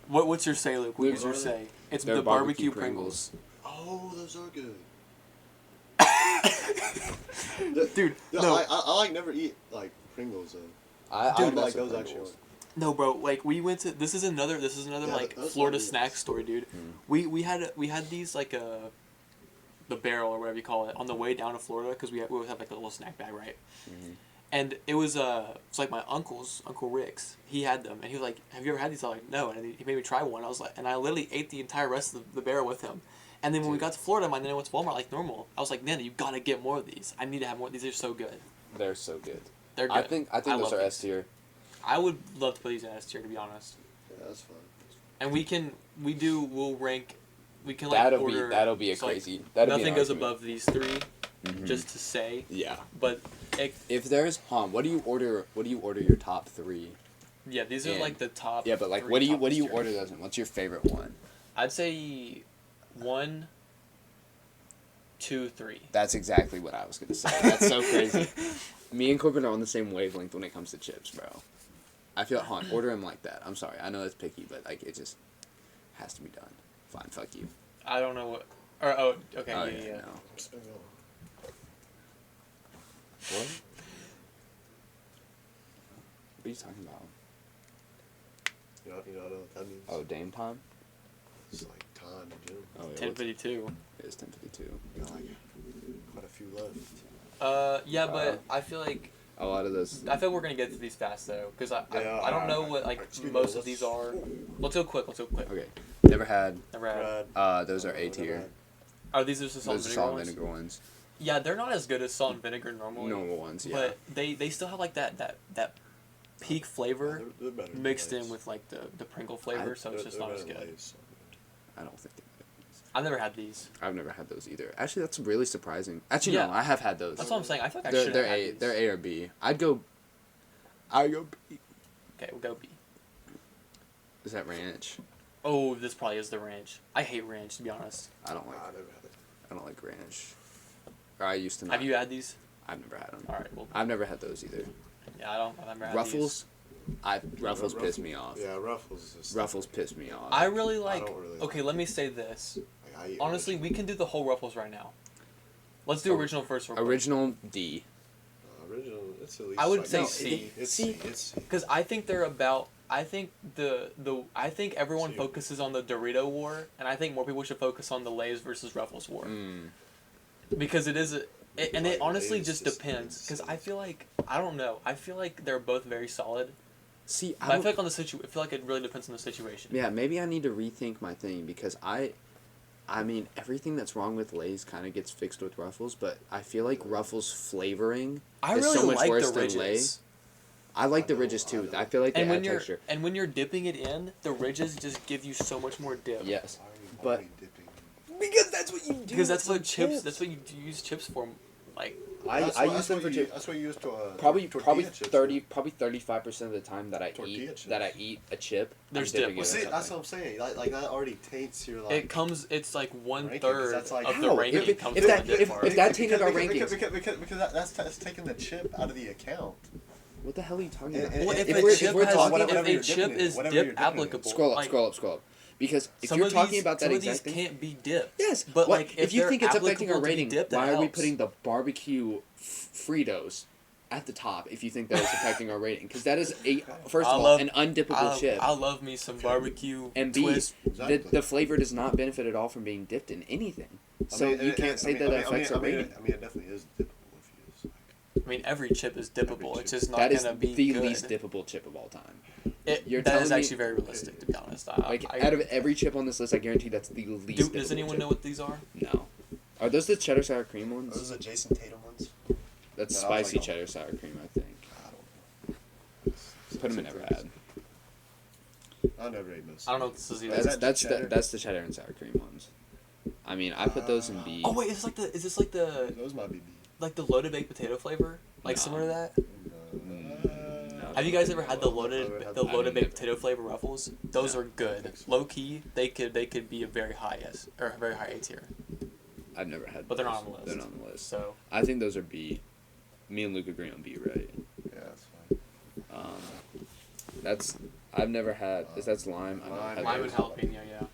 What's your say, Luke? What's your They're- say? It's they're the barbecue barbecue Pringles. Oh, those are good. Dude, Yeah, no. I like never eat like Pringles though. I Dude, mess like with those actually. Pringles. No, bro. Like we went to. This is another Yeah, like those Florida are good. snack story, dude. We had these like the barrel or whatever you call it on the way down to Florida because we would have like a little snack bag, right? And it was it's like my Uncle Rick's. He had them, and he was like, "Have you ever had these?" I was like, "No," and he made me try one. I was like, and I literally ate the entire rest of the barrel with him. And then when we got to Florida, then I went to Walmart like normal. I was like, "Nana, you gotta get more of these. I need to have more. These are so good. They're so good. They're good." I think those love are these. S tier. I would love to put these in S tier, to be honest. Yeah, that's fine. And we'll rank. We can like order. That'll be a so, like, crazy. That'll be nothing an goes argument. above these three, Mhm. just to say. Yeah. But If there's what do you order? What do you order your top three? yeah, these are And- like the top. Yeah, but like, three what do top you tier. order those in? What's your favorite one? I'd say 1, 2, 3. That's exactly what I was gonna say. That's so crazy. Me and Corbin are on the same wavelength when it comes to chips, bro. I feel order them like that. I'm sorry, I know that's picky, but like it just has to be done. Fine, fuck you. I don't know what. Okay, Oh, yeah. no. Spin it on. What? What are you talking about? You know what that means? Oh, Dame time. It's like time in gym. Oh yeah. 10:52. It is 10:52. Got like quite a few left. Yeah, but I feel like A lot of those. we're gonna get through these fast though, because I Yeah, don't know what like excuse me, most of these let's- are. Let's go quick. Okay. Never had. Never had. Red. Those are A tier. Are these just the salt Those are and salt and vinegar vinegar ones? ones. Yeah, they're not as good as salt and vinegar normally. Normal ones, yeah. But they still have like that peak flavor They're better than mixed Lay's. in with like the Pringle flavor, so it's just They're not as better than good. Lay's. I don't think I've never had these. I've never had those either. Actually, that's really surprising. Actually, Yeah. no, I have had those. That's what I'm saying. I feel like I They're should they're have had A. these. They're A or B. I'd go B. Okay, we'll go B. Is that ranch? Oh, this probably is the ranch. I hate ranch, to be honest. I don't like. I never had it. I don't like ranch. Or I used to not. Have you had these? I've never had them. All right, well, I've never had those either. yeah, I've never had Ruffles. these. Ruffles piss me off. Yeah, Ruffles is just. Ruffles piss me off. I really like. don't really Okay, like let me say this. Like, I eat Honestly, we can do the whole Ruffles right now. Let's do original first. real quick. Original D. original. It's at least. I would like- say no, C. It's C. C. It's C. Because I think they're about. I think I think everyone See. focuses on the Dorito war, and I think more people should focus on the Lay's versus Ruffles war. Mm. Because it is, and it Like honestly Lay's just just depends. Because I insane. feel like I don't know. I feel like they're both very solid. See, But I feel like on the I feel like it really depends on the situation. yeah, maybe I need to rethink my thing because I mean, everything that's wrong with Lay's kind of gets fixed with Ruffles, but I feel like Ruffles flavoring I is really so much like worse the than Lay. ridges. I like I the know, ridges I too. know. I feel like they And when add you're texture. dipping it in, the ridges just give you so much more dip. Yes, Why are you but- dipping? because that's what you do. Because that's what chips. That's what you use chips for. Like I That's I what- use them that's for what you- chips. That's what you use to Probably tortilla chips, 35% of the time that I Tortilla eat a chip. There's I'm dip. dipping Well, it See, in that's something. what I'm saying. Like that already taints your like. it comes. It's like one Ranking, 'cause third that's like- of the How? ranking If- comes if from that- the dip part. if that tainted our rankings. Because that's taking the chip out of the account. What the hell are you talking And- about? and- Well, if if a we're- chip if we're has, talking- if whatever a you're chip dipping in, is whatever you're dip dipping in. applicable, Scroll up, like, scroll up. Because if some you're of talking these, about that some of exact these thing, can't be dipped. yes. But What- like if you they're think it's affecting our applicable to be rating, dipped, that why are we helps. putting the barbecue Fritos at the top? If you think that is affecting our rating, because that is first I of all love- an undippable chip, I love me some barbecue and B, twist. Exactly. the flavor does not benefit at all from being dipped in anything. So you can't say that affects our rating. I mean, it definitely is dippable if you use. I mean, every chip is dippable. Every It's chip. just not That is gonna be the good. least dippable chip of all time. You're That is telling me- actually very realistic, to be honest. Out of every chip on this list, I guarantee that's the least. does dippable anyone chip. know what these are? No. Are those the cheddar sour cream ones? Those are the Jason Tatum ones. That's No, I was spicy like, cheddar sour cream, I think. I don't know. Put them in never had. I never ate those. I don't know what this is either. Is that cheddar? That's the cheddar and sour cream ones. I mean, I put those in B. Oh wait, is this like the Those might be B. loaded baked potato flavor? Like No. similar to that? No. Have you guys ever had the I've loaded never had the that. loaded I've baked never- potato flavor Ruffles? Those No. are good. Low key, they could be a very high S or a very high A tier. I've never had. But they're those. not on the list. They're not on the list. So I think those are B. Me and Luke agree on B, right? Yeah, that's fine. That's I've never had. Is that's lime? I've never Lime. had lime and those. jalapeno, yeah.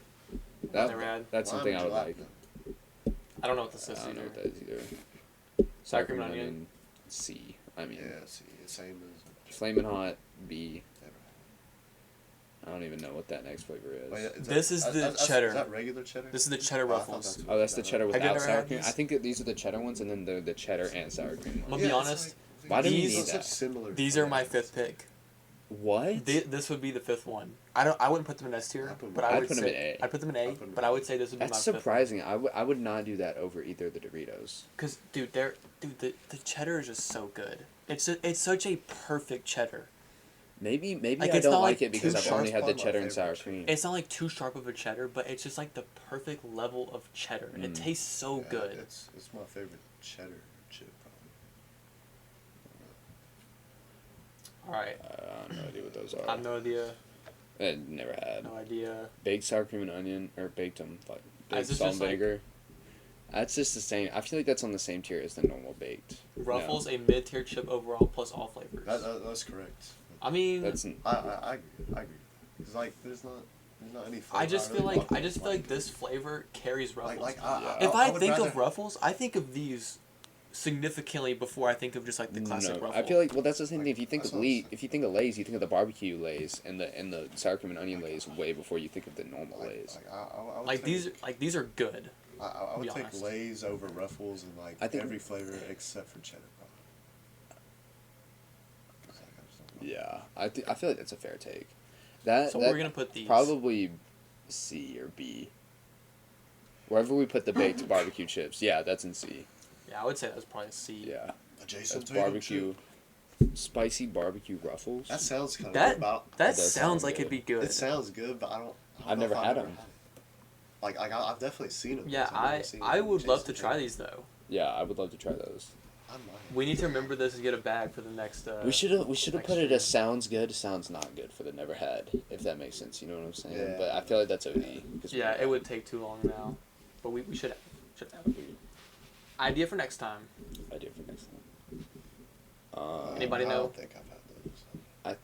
That- never had. That's something I would Lime like. gelato. I don't know what this is I don't know either. what that is either. Sour cream and onion. C. I mean, Yeah, see, it's same as. flaming hot B. Never I don't even know what that next flavor is. had. Oh, yeah, This is the cheddar. Is that regular cheddar? This is the cheddar Oh, I thought Ruffles. that's Oh, that's the what- cheddar Have you without never sour had cream. these? I think that these are the cheddar ones, and then the cheddar and sour cream I'll ones. be it's honest, Why do we these- need Such that? similar These are my flavors. fifth pick. What? This would be the fifth one. I wouldn't put them in S tier, I'd put but them- I I'd would put them say in A. I'd put them in I'd A, put them but in I A. would say this would be That's my fifth one. surprising. I would not do that over either of the Doritos. Cause dude, the cheddar is just so good. It's such a perfect cheddar. Maybe Like, I it's don't not, like like, it because too I've only sharp. had the It's cheddar my and sour favorite cream. It's not like too sharp of a cheddar, but it's just like the perfect level of cheddar. It Mm. tastes so Yeah, good. It's my favorite cheddar chip. All right, I have no idea what those I are. have no idea. I never had. No idea. Baked sour cream and onion, or baked like Is baked this salt and just, like- vinegar. That's just the same. I feel like that's on the same tier as the normal baked. Ruffles a mid tier chip overall plus all flavors. That's correct. I mean, That's I agree. Because like there's not any. Flavor I just feel really like love. this flavor carries Ruffles. Yeah. If I would think rather- of Ruffles, I think of these significantly before I think of just like the classic no. Ruffle. I feel like that's the same thing. If you think That's of what I'm saying. if you think of Lay's, you think of the barbecue Lay's and the sour cream and onion Lay's way before you think of the normal Lay's. I would like take, these are good. I would be take honest. Lay's over Ruffles and like I think- every flavor except for cheddar. Probably. It's like, I just don't know. Yeah, I feel like that's a fair take. That So that we're gonna put these. probably C or B. Wherever we put the baked barbecue chips, yeah, that's in C. Yeah, I would say that's probably a C. Yeah, Jason that's Tatum barbecue, spicy barbecue ruffles. That sounds kind of That good. But that does sounds sound like good. it'd be good. it sounds good, but I don't I've know never if had ever them. it. Like I've definitely seen them. Yeah, I would love to try these though. Yeah, I would love to try those. I might. We need to remember this and get a bag for the next. We should have next put it year. as sounds good, sounds not good for the never had, if that makes sense. You know what I'm saying? Yeah. But I feel like that's OD. 'Cause Yeah, it would take too long now, but we should have it. Idea for next time. Idea for next time. Anybody I know? don't think I've had those.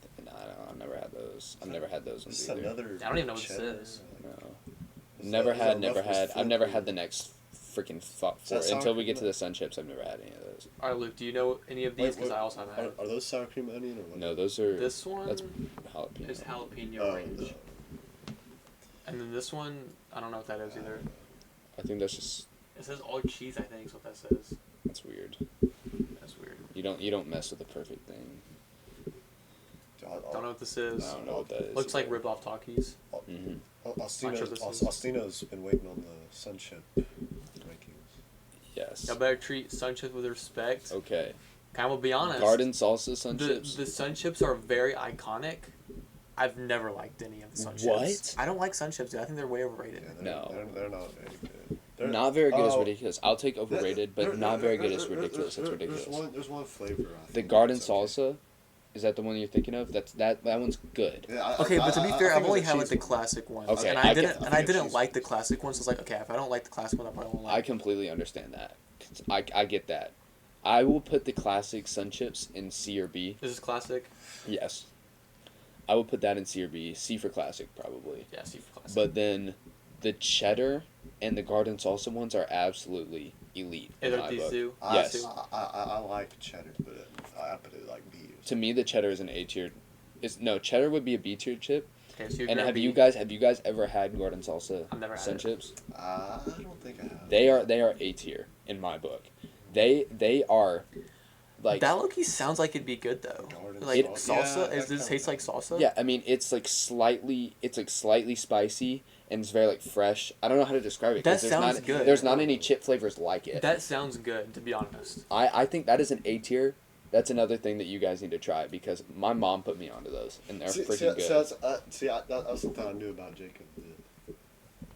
I've never had those. I've never had those ones This is either. another. I don't even know what this cheddar, is. No. Is Never that- is had, that never Ruffles had. I've flavored? never had the next freaking thought Is that for sour until we cream get to onion? the sun chips. I've never had any of those. All right, Luke. Do you know any of these? Because I also haven't had. Are those sour cream onion or what? No, those are. This one That's jalapeno. is jalapeno Oh, range, no. and then this one I don't know what that is either. I think that's just. It says all cheese. I think is what that says. That's weird. That's weird. You don't mess with the perfect thing. Don't know what this is. I don't know what that is. Looks like rip-off Takis. Mm-hmm. Not sure this is. Austino's been waiting on the Sunship rankings. Yes. Y'all better treat sun chips with respect. Okay. I will be honest. Garden salsa sun the, chips. The sun chips are very iconic. I've never liked any of the sun What? chips. I don't like sun chips, dude. I think they're way overrated. Yeah, No. they're not very good. They're, Not very good is oh, ridiculous. I'll take overrated, but not very good is ridiculous. That's ridiculous. There's one flavor. I The think garden that's okay. salsa, is that the one you're thinking of? That one's good. Yeah, Okay, but to be fair, think I've only it's a had like cheese the one. classic ones, Okay, and I I get- didn't, I and I think it's didn't cheese. like the classic ones. So it's like, okay, if I don't like the classic one, I probably won't like. I completely understand that. I get that. I will put the classic sun chips in C or B. This is classic. Yes. I would put that in C or B. C for classic, probably. Yeah, see for classic. But then the cheddar and the garden salsa ones are absolutely elite in Either my these book. two. Yes. I like cheddar, but I put it like B. To me, the cheddar is an A tier. Cheddar would be a B tier chip. Okay, so you're And gonna have be- you guys ever had garden salsa I've never had sun it. chips? I don't think I have. They are A tier in my book. They are like that low-key sounds like it'd be good though. Garden Like salsa. salsa, Yeah, is that this kinda- taste like salsa? yeah. I mean, it's like slightly spicy and it's very like fresh. I don't know how to describe it. 'cause That there's sounds not, good. There's not any chip flavors like it. That sounds good, to be honest. I think that is an A tier. That's another thing that you guys need to try because my mom put me onto those and they're freaking good. That's something I knew about Jacob.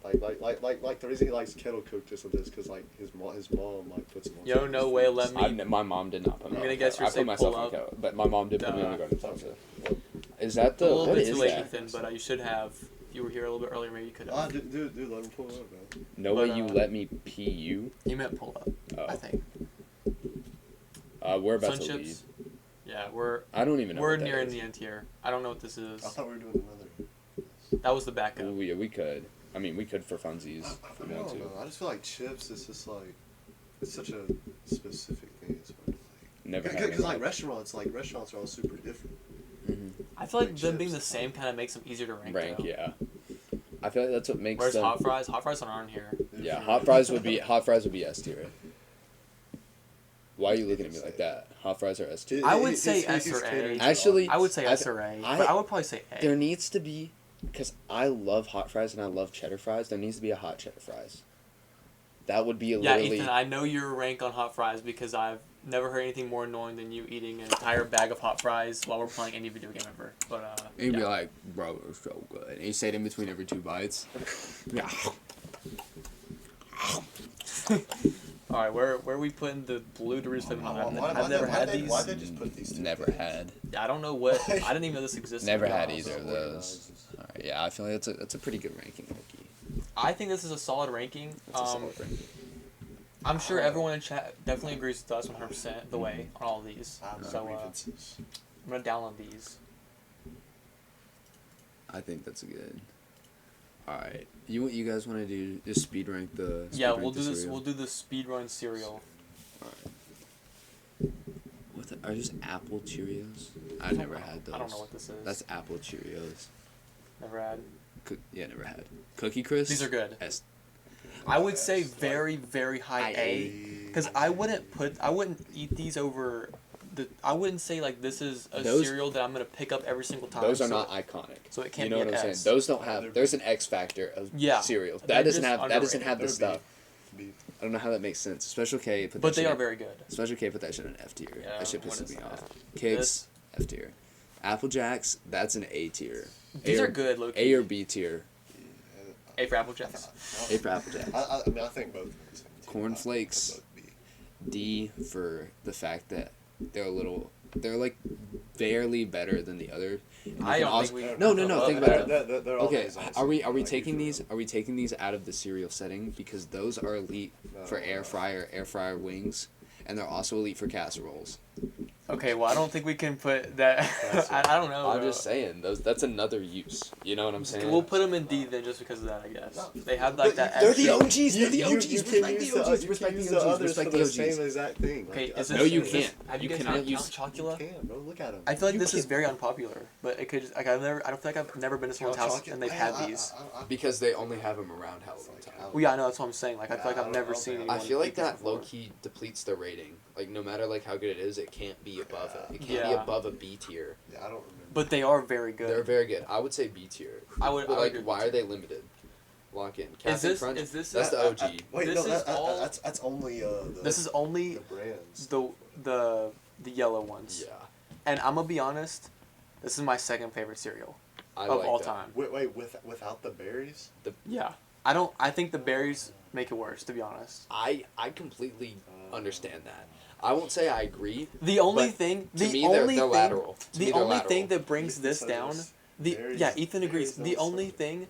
Like the reason he likes kettle cooked or something is because like his mom like puts him on. Yo, no way, let me. My mom did not put me I'm on gonna the guess kettle. you're I put saying myself pull on up. kettle, but my mom did put me on the Duh. garden salsa. Is that the A little what bit is too late, that? Ethan, but you should have. If you were here a little bit earlier, maybe you could Ah, have. dude, let him pull it up, man. No But, way you let me pee you. You meant pull up, Oh. I think. We're about Sun to leave. chips. Yeah, we're I don't even know. we're what that nearing is. the end here. I don't know what this is. I thought we were doing another. That was the backup. Ooh, yeah, we could. I mean, we could for funsies if we I want don't to. know. I just feel like chips is just like it's such a specific thing. It's hard to Never like. had Because them. restaurants are all super different. I feel like Like them being the chips. same kind of makes them easier to rank. Rank, though. yeah. I feel like that's what makes Where's them. hot fries? Hot fries aren't on here. Yeah, hot fries would be S tier. Why are you looking at me like that? Hot fries are S tier. I would say S or A. catering to Actually, I would say I S th- or A, I- but I would probably say A. There needs to be, because I love hot fries and I love cheddar fries. There needs to be a hot cheddar fries. That would be Yeah, literally. Ethan, I know your rank on hot fries because I've never heard anything more annoying than you eating an entire bag of hot fries while we're playing any video game ever. But And you'd be yeah. like, bro, it's so good. And you say it in between every 2 bites. Yeah. All right, where are we putting the blue Doritos Flavor Hot? I've never had these. Why'd they just put these two Never together? had. I don't know what. I didn't even know this existed. Never to be had honest. either of those. Alright, yeah, I feel like that's a pretty good ranking, Loki. I think this is a solid ranking. That's a solid ranking. I'm sure everyone in chat definitely agrees with us 100% the way on all of these. I have no So grievances. I'm gonna download these. I think that's good. Alright. You guys want to do just speed rank the Yeah, rank we'll the do this. cereal? We'll do the speedrun cereal. Alright. Are just apple Cheerios? I've never had those. I don't know what this is. That's apple Cheerios. Never had. Yeah, never had. Cookie Crisp? These are good. S. I would say very, very high A, because I wouldn't eat these over I wouldn't say like this is a Those- cereal that I'm gonna pick up every single time. Those are so- not iconic. So it can't You know be what an I'm S. saying? Those don't have. There's an X factor of Yeah. cereals. They're That doesn't just have. That doesn't underrated. have the They're stuff. B. I don't know how that makes sense. Special K. Put But that they shit are in- very good. Special K put that shit in F tier. Yeah, that shit what pisses is me that? off. Kicks This- F tier. Apple Jacks, that's an A tier. These A are or- good, low A or B tier. A for Apple Jacks. A for Apple Jacks. I mean, I think both. are the same tier. Cornflakes. Both B. D for the fact that they're a little. They're like barely better than the other. And you I can don't also- think we. No, no, no. Think about They're- that. they're all Okay, these are we like, taking usually. these? Are we taking these out of the cereal setting because those are elite for air fryer wings, and they're also elite for casseroles. Okay, well, I don't think we can put that. I don't know. I'm bro. just saying those. That's another use. You know what I'm saying? We'll put them in D then, just because of that, I guess. No. They have like that. They're the extra- OGs. They're the OGs. You Respect can the use OGs. you Respect can use the the OGs. others Respect for the the same OGs. exact thing. Okay, Like, is No, this, you is this- can't. Have you, You guys cannot had use- Count Chocula? You can, bro. Look at them. I feel like You this is can't- very unpopular, but it could just like I don't feel like I've never been to someone's house and they've had these. Because they only have them around hell of a time. Well, yeah, I know that's what I'm saying. Like I feel like I I've don't- never I don't seen think- anyone. I feel like eat this that before. low key depletes the rating. Like no matter like how good it is, it can't be above it. It can't be Yeah. above a B tier. Yeah, I don't remember. But they are very good. They're very good. I would say B tier. I would. But I would like, agree with why you. are they limited? Lock in. Is Captain this? Crunch. Is this? That's the OG. Wait, This no, is all- that's only This is only the brands. the yellow ones. Yeah, And I'm gonna be honest, this is my second favorite cereal I of like all that. time. Wait, without the berries? Yeah. I think the berries make it worse, to be honest. I completely understand that. I won't say I agree. The only But thing, To the me, only they're thing, lateral. To me, the they're only lateral. thing that brings Ethan this said down, this. the Berries- yeah, Ethan agrees. berries The don't only suck. thing,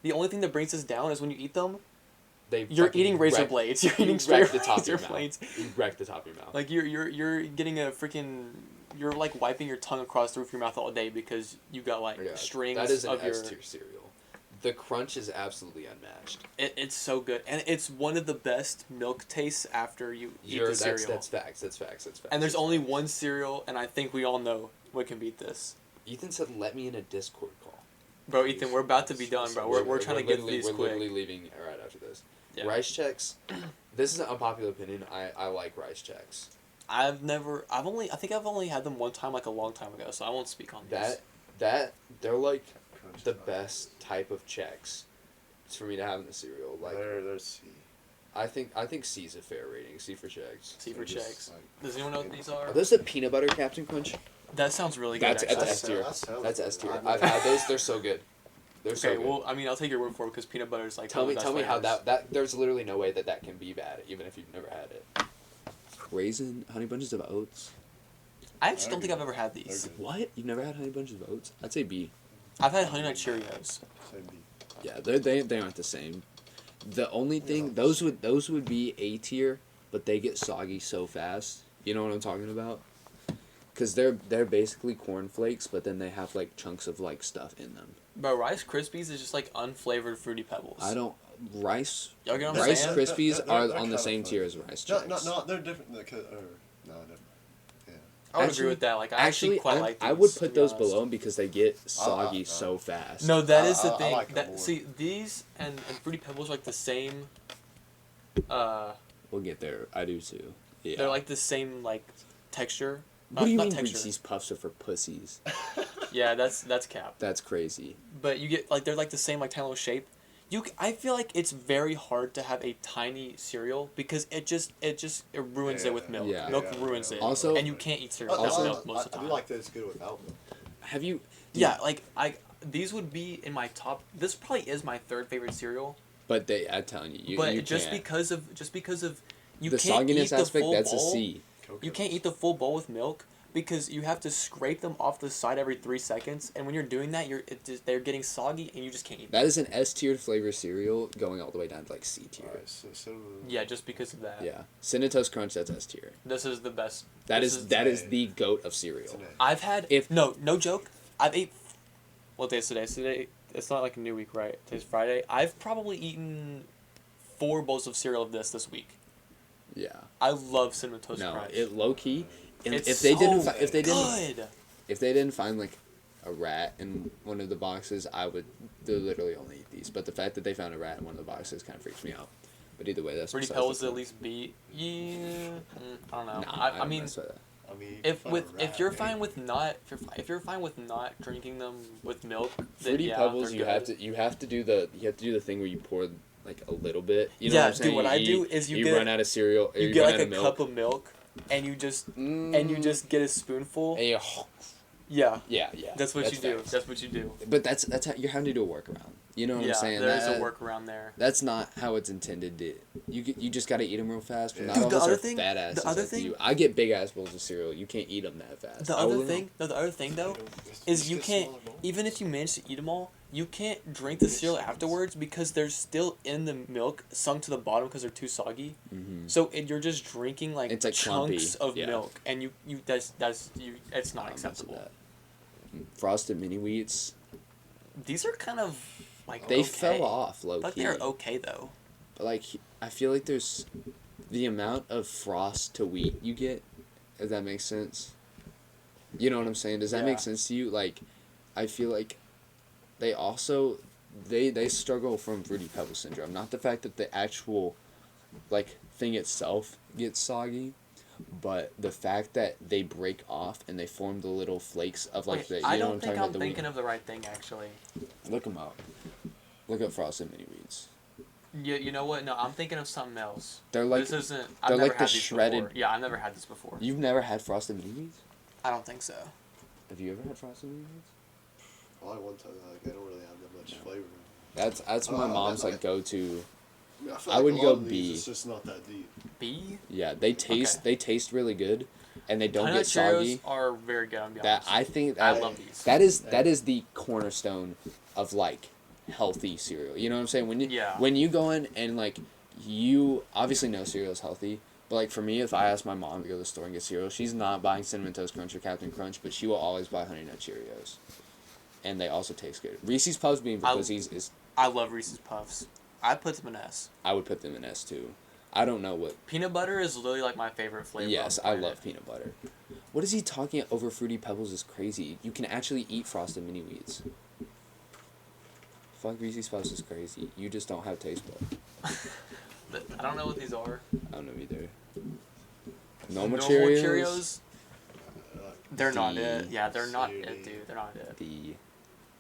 the only thing that brings this down is when you eat them, They you're fucking eating razor wreck- blades. You're you eating wreck straight the top of razor your mouth. blades. You wreck the top of your mouth. Like you're getting a freaking. You're like wiping your tongue across the roof of your mouth all day because you got like Yeah, strings that is an of your. S tier cereal. The crunch is absolutely unmatched. It's so good, and it's one of the best milk tastes after you eat the cereal. That's facts. That's facts. That's facts. And there's that's only facts. one cereal, and I think we all know what can beat this. Ethan said, "Let me in a Discord call." Bro, Ethan, we're about to be done, bro. We're trying to get literally- these We're quick. literally leaving right after this. Yeah. Rice checks. This is an unpopular opinion. I like rice checks. I think I've only had them one time, like a long time ago, so I won't speak on these. They're like Crunch the Fries. best type of checks for me to have in the cereal. Like They're C. I think C is a fair rating. C for checks. See for They're just, checks. like, Does anyone know what these are? Are those the peanut butter Captain Crunch? That sounds really good. That's actually. S tier. That sounds That's good. S tier. I've I've never- had those. They're so good. They're so Okay, good. well, I mean, I'll take your word for it because peanut butter is like. Tell one me of the best how flavors. that there's literally no way that can be bad, even if you've never had it. Raisin honey bunches of oats. I actually don't think I've ever had these. They're good. What? You've never had honey bunches of oats? I'd say B. I've had Honey Nut Cheerios. Same B. Yeah, they aren't the same. The only thing Yeah. those would be A tier, but they get soggy so fast. You know what I'm talking about? Cause they're basically cornflakes, but then they have like chunks of like stuff in them. Bro, Rice Krispies is just like unflavored Fruity Pebbles. I don't rice. Y'all get what I'm Rice saying? Krispies They're- are they're on the kinda same fun. tier as rice No, checks. no, they're different. No, never mind. Yeah. I would Actually- agree with that. Like, I actually quite like these. I would to put be those honest. below 'em because they get soggy no. so fast. No, that I- is the I thing. like 'em that more. see these and Fruity Pebbles are like the same. We'll get there. I do too. Yeah. They're like the same like texture. What do you not mean texture. Reese's Puffs are for pussies? Yeah, that's cap. That's crazy. But you get like they're like the same like tiny little shape. I feel like it's very hard to have a tiny cereal because it ruins it with milk. Yeah. Milk Yeah, ruins yeah. it. Also- and you can't eat cereal Also- without milk most of the I time. do like that it's good without them. Have you? Yeah, like these would be in my top. This probably is my third favorite cereal. But I'm telling you, But you just can't. because of you The can't sogginess eat the aspect, full that's bowl. a C. You can't eat the full bowl with milk because you have to scrape them off the side every 3 seconds, and when you're doing that, they're getting soggy, and you just can't eat them. That is an S tier flavor cereal going all the way down to like C tier. Alright, so cinnamon. Yeah, just because of that. Yeah, Cinnamon Toast Crunch, that's S tier. This is the best. That This is that is A. the goat of It's cereal. an A. I've had If- no joke. I've ate. What day is today? Today it's not like a new week, right? Today's Friday. I've probably eaten 4 bowls of cereal of this week. Yeah. I love Cinnamon Toast No, Crunch. it low key. And It's if they so didn't good. if they didn't find like a rat in one of the boxes, I would literally only eat these. But the fact that they found a rat in one of the boxes kind of freaks me out. But either way, that's Fruity besides Pebbles the at point. least beat. Yeah, I don't know. Nah, I don't mean, mess with that. I'm mean, you If can with find a if you're rat, fine maybe. with not if you're fine with not drinking them with milk, then Fruity yeah, Pebbles, they're you have good. to do the thing where you pour like a little bit. You know Yeah, what I'm dude, saying? what You I do eat, is you you get run out of cereal. Or you you get run like out a of cup milk. of milk, and you just Mm, get a spoonful. and you, Yeah, yeah. that's what you do. facts. That's what you do. But that's how you're having to do a workaround. You know what I'm Yeah, saying? there is a That- workaround there. That's not how it's intended to. You just gotta eat them real fast. But Yeah. not Dude, all the of us other are thing- fat asses the other like thing- you. I get big ass bowls of cereal. You can't eat them that fast. The I other will- thing, no, the other thing though, You know, just is you get can't smaller bowls. even if you manage to eat them all, you can't drink the Get cereal seconds. afterwards because they're still in the milk, sunk to the bottom because they're too soggy. Mhm. So you're just drinking like, It's like chunks clumpy, of yeah. milk, and you that's you. It's not I'm messing with acceptable. that. Frosted mini wheats. These are kind of like They okay. fell off low But key. they're okay though. But like I feel like there's the amount of frost to wheat you get, if that makes sense. You know what I'm saying? Does that make Yeah. sense to you? Like, I feel like they also they struggle from Fruity Pebble syndrome. Not the fact that the actual like thing itself gets soggy, but the fact that they break off and they form the little flakes of like Wait, the. You I know don't what I'm think talking I'm about? The thinking of the right thing actually. Look them up. Look up frosted mini wheats. You know what? No, I'm thinking of something else. They're like this isn't. I've they're never like had the these shredded- Before. Yeah, I've never had this before. you've never had frosted mini wheats? I don't think so. Have you ever had frosted mini wheats? Probably one time, like, they don't really have that much flavor. That's my mom's like go to. I, feel I like would a lot go of these, B. It's just not that deep. B. Yeah, they taste really good, and they don't Peanut get soggy. Cheerios are very good. I'm be That honest. I think I that love these. that is the cornerstone of like healthy cereal. You know what I'm saying? When you Yeah. when you go in and like you obviously know cereal is healthy, but like for me, if I ask my mom to go to the store and get cereal, she's not buying Cinnamon Toast Crunch or Captain Crunch, but she will always buy Honey Nut Cheerios, and they also taste good. Reese's Puffs being for pussies is I love Reese's Puffs. I put them in S. I would put them in S too. I don't know what. Peanut butter is literally like my favorite flavor. Yes, on the I planet. love peanut butter. What is he talking over Fruity Pebbles is crazy. You can actually eat frosted mini wheats. Fuck Reese's Puffs is crazy. You just don't have taste buds. I don't know what these are. I don't know either. Normal Normal Cheerios. Cheerios. Uh, They're not D. it. Yeah, they're not C or it, D. dude. They're not it. The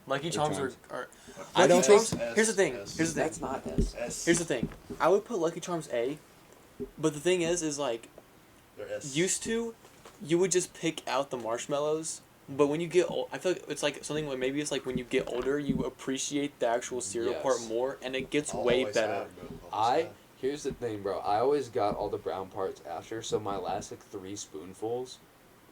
Lucky Which Charms ones? are I Lucky don't Charms. think- Here's the thing. S. Here's the thing. not S. S. Here's the thing. I would put Lucky Charms A, but the thing is like They're S. used to, you would just pick out the marshmallows. But when you get old, I feel like it's like something where maybe it's like when you get older, you appreciate the actual cereal Yes. part more, and it gets I'll way always better. have, bro. Always have. Here's the thing, bro. I always got all the brown parts after, so my last like 3 spoonfuls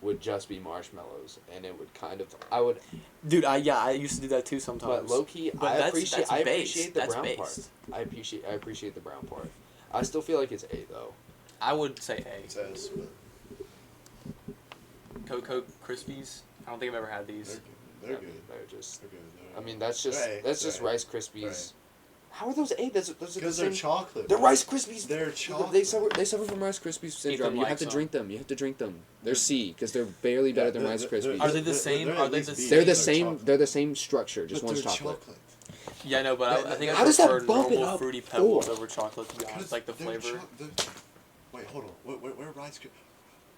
would just be marshmallows, and it would kind of I would. Dude, I used to do that too sometimes. But low key, But I that's appreciate based. the That's brown based. part. I appreciate the brown part. I still feel like it's A though. I would say It's S, but A. Cocoa Krispies. I don't think I've ever had these. they're I mean, good. They're just. They're good. I mean, that's just They're A. that's just They're A. Rice Krispies. They're A. How are those A? Those are the Because they're same. chocolate. They're bro. Rice Krispies. They're They chocolate. suffer from Rice Krispies syndrome. them You like have to some. drink them. You have to drink them. They're C because they're barely better than they're- Rice they're- Krispies. Are they the same? they're Are at they least the B. same? They're the They're same. chocolate. They're the same structure. Just But one's they're chocolate. Yeah, no, but I think I How does that prefer bump it normal up? Fruity Pebbles Oh. over chocolate, to be honest. Like the They're flavor. Wait, hold on. Where Rice Krispies?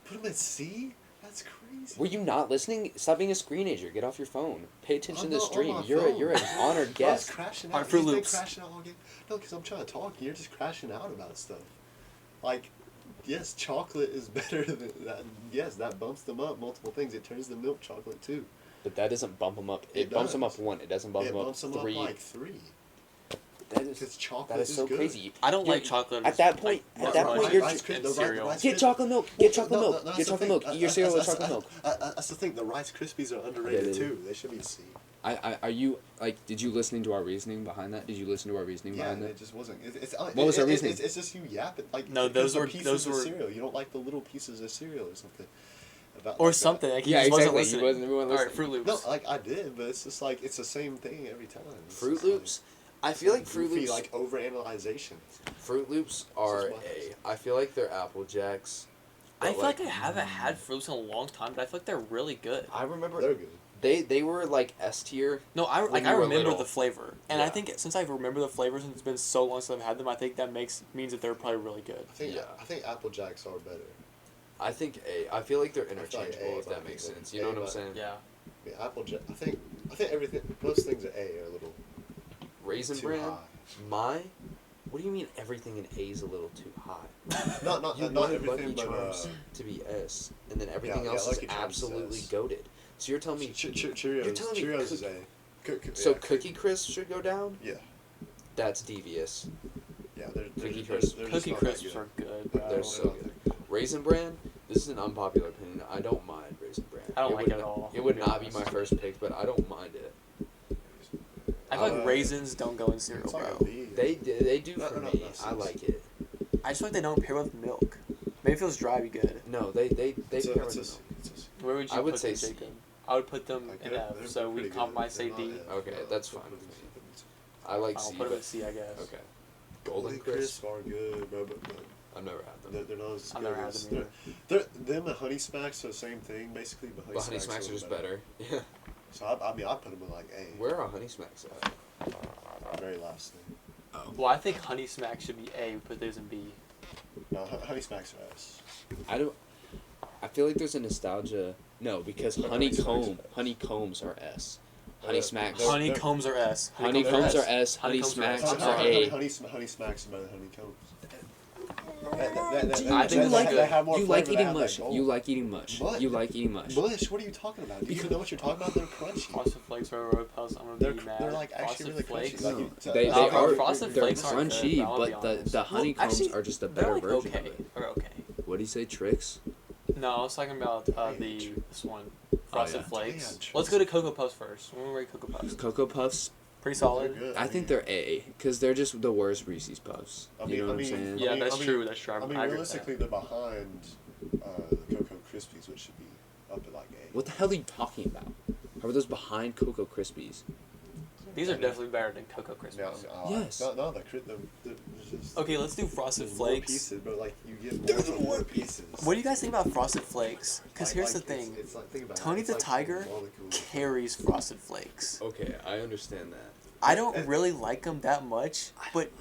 Put them at C? That's crazy. Were you not listening? Stop being a screenager. Get off your phone. Pay attention I'm to the not on stream. my You're an phone. honored I was guest. crashing Alright, out. Fruit He's been Loops. crashing out all game. No, because I'm trying to talk. You're just crashing out about stuff. Like, yes, chocolate is better than that. Yes, that bumps them up multiple things. It turns the milk chocolate too. But that doesn't bump them up. It It bumps them does. up 1. It doesn't bump It them up bumps them 3. up like 3. That is Because chocolate that is so good. crazy. I don't You're- like chocolate. At that point, like, at that much point, you're Rice in Krispies- the cereal. Rice Get Krispies- chocolate milk. Get chocolate No, milk. that's Get the chocolate thing. milk. Eat your cereal with That's- chocolate milk. That's the thing. The Rice Krispies are underrated Yeah, too. They should be C. Are you like? Did you listening to our reasoning behind that? Did you listen to our reasoning Yeah, behind and that? it just wasn't. What was our reasoning? It's just you yapping. Like, No, because those the were- pieces those of were- cereal. You don't like the little pieces of cereal or something. About, Or like, something. Like, he Yeah, just wasn't exactly. He listening. wasn't- everyone Alright, listening. Fruit Loops. No, like I did, but it's just like it's the same thing every time. It's Fruit just Loops. I feel like Like, Fruit goofy, Loops. like overanalyzation. Fruit Loops are just my A. I feel like they're Apple Jacks. I but, feel like I haven't had Fruit Loops in a long time, but I feel like they're really good. I remember They're good. they were like S tier. No, I When like you I were remember little. the flavor, and I Yeah. think since I remember the flavors and it's been so long since I've had them, I think that means that they're probably really good. I think Yeah. I think Apple Jacks are better. I think A. I feel like they're feel like interchangeable, A if that might be makes good. sense. You A know what I'm might- saying? Yeah. I mean, I think everything, most things at A are a little Raisin too Bran, high. what do you mean everything in A is a little too high? Not You not wanted everything, Lucky but Charms to be S, and then everything yeah, else is Lucky Charms is absolutely S. goated. So you're telling me Cheerios. you're telling me Cheerios is cookie- A. so Cookie Crisp should go down? Yeah, That's devious. yeah. They're Cookie they're Crisp. they're just Cookie not that crisps good. are good, bro. They're so good. Raisin Bran, this is an unpopular opinion. I don't mind Raisin Bran. I don't like would it at not- all, It would to be not be my honest. first pick, but I don't mind it. I feel like Uh, raisins don't go in cereal, It's like a bro. B. They do No, for no, me. no, I like it. I just feel like they don't pair with milk. Maybe if it was dry, it'd be good. No, they It's a- pair it's with a- milk. it's Where would you I would put say them, C. Jacob? I would put them Like, in they're- F, they're so we pretty good. compromise say They're D. not F. Okay, No, that's they're fine with pretty me. good. I like I'll C. put them but- in C, I guess. Okay. Golden Crisp Crisp. are good, bro, but I've never had them. they're not as I've good never had as them either. they're them and Honey Smacks are the same thing basically, but But Honey Smacks are just better. Yeah. So I mean I put them in like A. Where are Honey Smacks at? Very last thing. Well, I think Honey Smack should be A, we put those in B. No, Honey Smacks are S. I feel like there's a nostalgia. No, because No, Honey Smacks honeycombs are S. Uh, Honey Smacks. They're- Honeycombs are S. Honeycombs are S. Honey Honeycombs are Smacks S. are A. Honey Smacks are better than honeycombs. I think You like they have more you like flavor, they eating have that mush. gold. You like eating mush. What? You like eating mush. Mush, what are you talking about? Do you even know what you're talking about? They're crunchy. Frosted Flakes or Royal Pels, I'm gonna They're be mad. they're like actually Frosted really Flakes. crunchy. Like No, you, they No, are. Frosted They're Flakes aren't crunchy, good, I'll be but the honest. honeycombs actually, are just a they're better like version okay. of it. They're okay. What do you say, tricks? No, I was talking about this one. Frosted yeah. Flakes. Damn, Let's go to Cocoa Puffs first. When we rate Cocoa Puffs. Cocoa Puffs. Pretty they're solid. good. I think they're A, because they're just the worst Reese's Puffs. You know what I'm saying? Yeah, I mean- that's I mean- true. That's true. I mean, I agree with realistically, that. they're behind the Cocoa Krispies, which should be up at like A. What the hell are you talking about? How are those behind Cocoa Krispies? These are definitely better than Cocoa Krispies. Yes. No, they're just Okay, let's do Frosted there's more Flakes. pieces, but like you get more pieces. What do you guys think about Frosted Flakes? Because here's the thing. It's like, think about it, Tony it's the like Tiger molecules. carries Frosted Flakes. Okay, I understand that. I don't really like them that much, but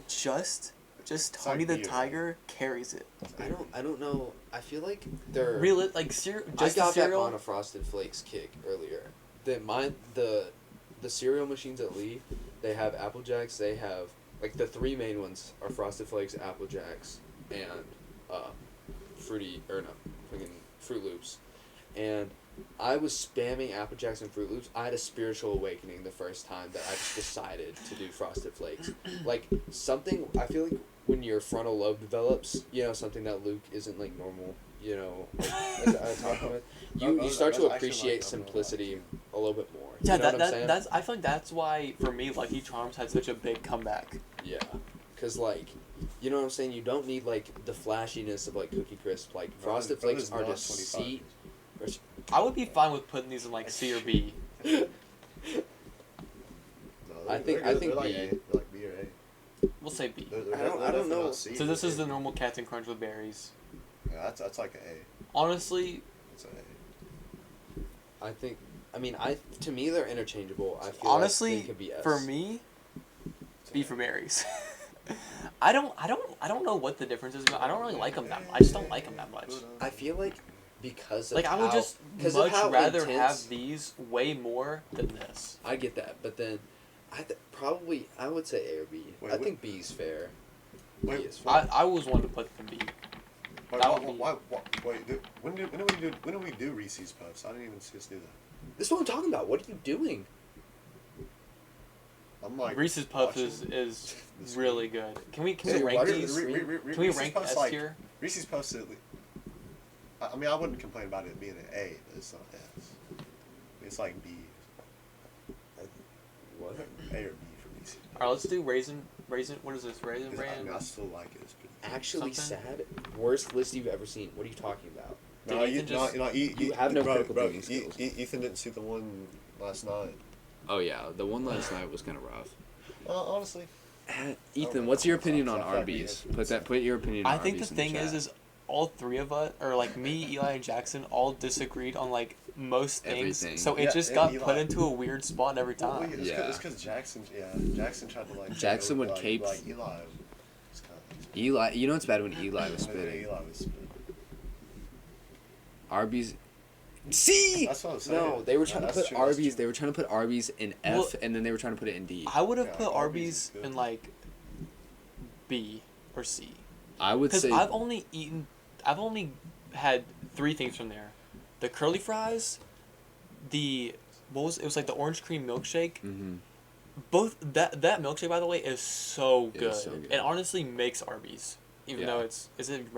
just It's Tony like the beer. Tiger carries it. I don't know. I feel like they're Really, like just I the got back cereal. on a Frosted Flakes kick earlier. The cereal machines at Lee, they have Apple Jacks. They have like the three main ones are Frosted Flakes, Apple Jacks, and Fruity fucking Fruit Loops. And I was spamming Apple Jacks and Fruit Loops. I had a spiritual awakening the first time that I just decided to do Frosted Flakes. Like something I feel like when your frontal lobe develops, something that Luke isn't like normal. Like, as I was talking about, you start to That's actually appreciate like- simplicity a little bit more. Yeah, You know what I'm saying? that's. I feel like that's why for me, Lucky Charms had such a big comeback. Yeah, cause like, you know what I'm saying. You don't need like the flashiness of like Cookie Crisp. Like Frosted Flakes are just C. I would be fine with putting these in like C or B. No, I think they're B. like A. They're like B or A. We'll say B. They're I don't definitely know. not C, So this but is the normal Captain Crunch with berries. Yeah, that's like an A. Honestly, It's an A. I mean, to me they're interchangeable. I feel honestly, like they could be S. for me, It's an B A. for berries. I don't know what the difference is. But I don't really like them that much. I just don't like them that much. I feel like because of Like I would how- just 'cause of much how rather intense- have these way more than this. I get that, but then probably I would say A or B. Wait, I what- think B is fair. Wait, B is fair. I always wanted to put them in B. Wait, that would be- when did we do Reese's Puffs? I didn't even see us do that. This is what I'm talking about. What are you doing? I'm like Reese's Puffs watching is this really good. Can we Hey, rank watch these? this. Can we rank S tier? Reese's Puffs. I mean, I wouldn't complain about it being an A, but it's not S. It's like B. What? A or B for Reese's. Alright, let's do raisin. What is this? Raisin 'Cause Bran? I still like it. It's pretty. Actually, Something? sad. Worst list you've ever seen. What are you talking about? Did No, Ethan just- You have no critical bro, thinking skills. Ethan didn't see the one last night. Oh yeah, the one last night was kind of rough. Honestly, Ethan, what's your opinion on I feel like Arby's? we have- Put your opinion on I Arby's think the in thing chat. is all three of us, or like me, Eli, and Jackson, all disagreed on like most things. Everything. So it Yeah, just and got Eli. put into a weird spot every well, time. it's because Jackson tried to like. Jackson would like, cape- Like Eli was kind of. Eli, you know it's bad when Eli was spitting. Eli was spitting. Arby's. C. That's what I'm saying. No, they were trying to That's put true, that's Arby's. true. They were trying to put Arby's in F, Well, and then they were trying to put it in D. I would have Yeah, put Arby's Arby's is good. in like B or C. I would Because say I've only had 3 things from there: the curly fries, it was like the orange cream milkshake. Mhm. Both that milkshake, by the way, is so It good. is so good. It honestly makes Arby's, even Yeah. though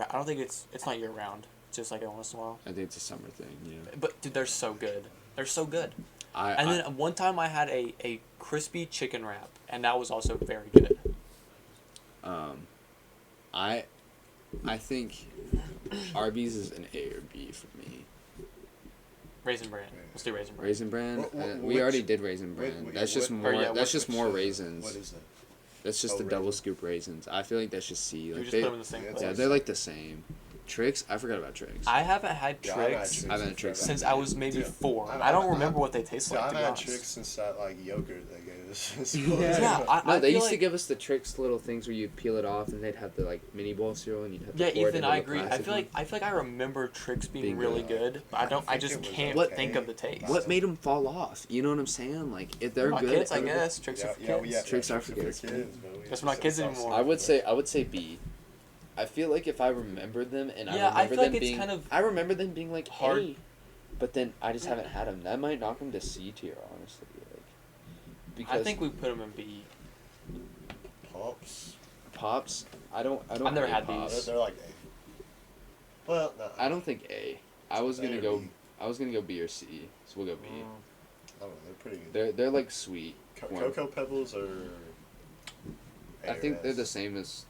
I don't think it's not year round. Just like once in a while. I think it's a summer thing. Yeah. But dude, they're so good. They're so good. And I then one time I had a crispy chicken wrap, and that was also very good. I think Arby's is an A or B for me. Raisin Bran. Let's do Raisin Bran. Raisin Bran. What- We which- already did Raisin wait, Bran. wait, That's what- just or more. yeah, that's just which, more raisins. What is that? That's just Oh, the double raisins. scoop raisins. I feel like that's just C. You Like just they, put them in the same yeah, place. yeah, they're like the same. Tricks. I forgot about tricks. I haven't had Yeah, I've had Tricks Tricks I've had Tricks since I was maybe Yeah. 4. I've- I don't I've- remember what they taste See, like, I've to be had honest. Tricks since that like yogurt they gave us. Yeah, no, I they feel used to like- give us the Tricks little things where you'd peel it off, and they'd have the like mini bowl cereal, and you'd have to Yeah, pour it Ethan, into I the agree. I plastic feel one. like I remember Tricks being Being really good. good, but I think just it was can't okay. think of the taste. What made them fall off? You know what I'm saying? Like if they're My good, kids, I everybody- guess. Tricks are for kids. Tricks are for kids. bro. We Guess used we're not to kids sell anymore. I would say B. I feel like if I remembered them and Yeah, I I remember feel them like it's being, kind of I remember them being like hard. A, but then I just haven't had them. That might knock them to C tier, honestly. Like, because I think we put them in B. Pops. Pops. I don't. I've never hate had Pops. these. They're like A. Well, no. I don't think A. I was A gonna or go. B. I was gonna go B or C. So we'll go B. I don't know. They're pretty good. They're like sweet. corn. Cocoa Pebbles are. A I or think they're S. the same as.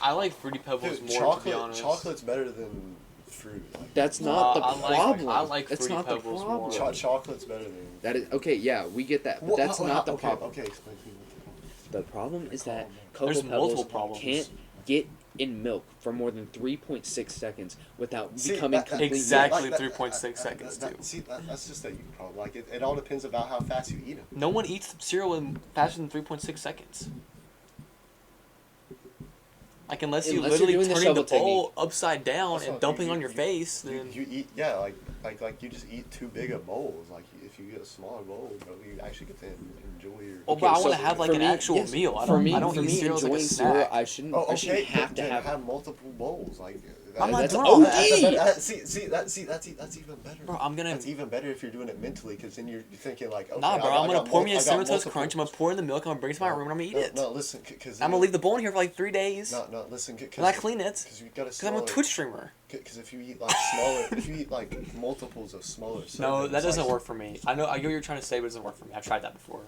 I like Fruity Pebbles Dude, more, to be honest. chocolate's better than fruit. Like, That's not the I like- problem. I like That's Fruity not the Pebbles problem. more. chocolate's better than. That is okay. Yeah, we get that, but Well, that's not the okay, problem. Okay, explain to me what the problem is. The problem is that Oh, Cocoa There's multiple Pebbles problems. can't get in milk for more than 3.6 seconds without See, becoming that- completely. Exactly. that- 3.6 seconds, too. See, that's just a you problem. Like it all depends about how fast you eat them. No one eats cereal in faster than 3.6 seconds. Like unless you Unless you're literally doing the turning the shovel bowl upside down That's and not- dumping you- on your you- face, then You eat like you just eat too big of bowls. Like if you get a smaller bowl, bro, you actually get to enjoy your. Oh, but I wanna have, like, for an me, actual yes, meal. I for don't- me, I don't for eat me cereal as, like, a enjoying cereal, snack. I shouldn't. Oh, I shouldn't okay, have to then have. multiple bowls. Like I'm not that's doing all that. OD. That's even better. Bro, I'm gonna. That's even better if you're doing it mentally, because then you're thinking like, okay, Nah, bro, I I'm gonna got pour me a I got Cinnamon Toast multiple- Crunch. I'm gonna pour in the milk. I'm gonna bring it to my room and I'm gonna eat it. No, listen, because I'm gonna leave the bowl in here for like 3 days. No, listen, And I clean it. Because you got to. Because I'm a Twitch streamer. Because if you eat like smaller, if you eat like multiples of smaller. No, servings, that doesn't like, work for me. I know what you're trying to say, but it doesn't work for me. I've tried that before.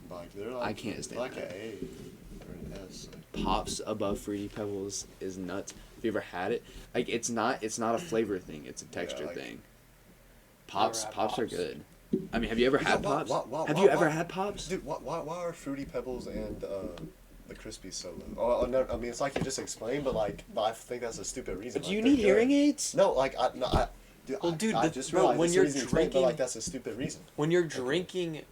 Like they're like I can't stand like that. an A or an S. Like, Pops above Fruity Pebbles is nuts. Have you ever had it? Like it's not a flavor thing. It's a texture like- thing. Pops had Pops are Pops. good. I mean, have you ever had Why- Pops? why- Have why- you ever why- had Pops? dude, why are Fruity Pebbles and the Crispies so low? Oh, no, I mean, it's like you just explained, but I think that's a stupid reason. Do Like, you they're need good. hearing aids? No, like dude, Well, dude, I the- just bro, realized when it's you're easy to explain, but drinking- like that's a stupid reason. When you're drinking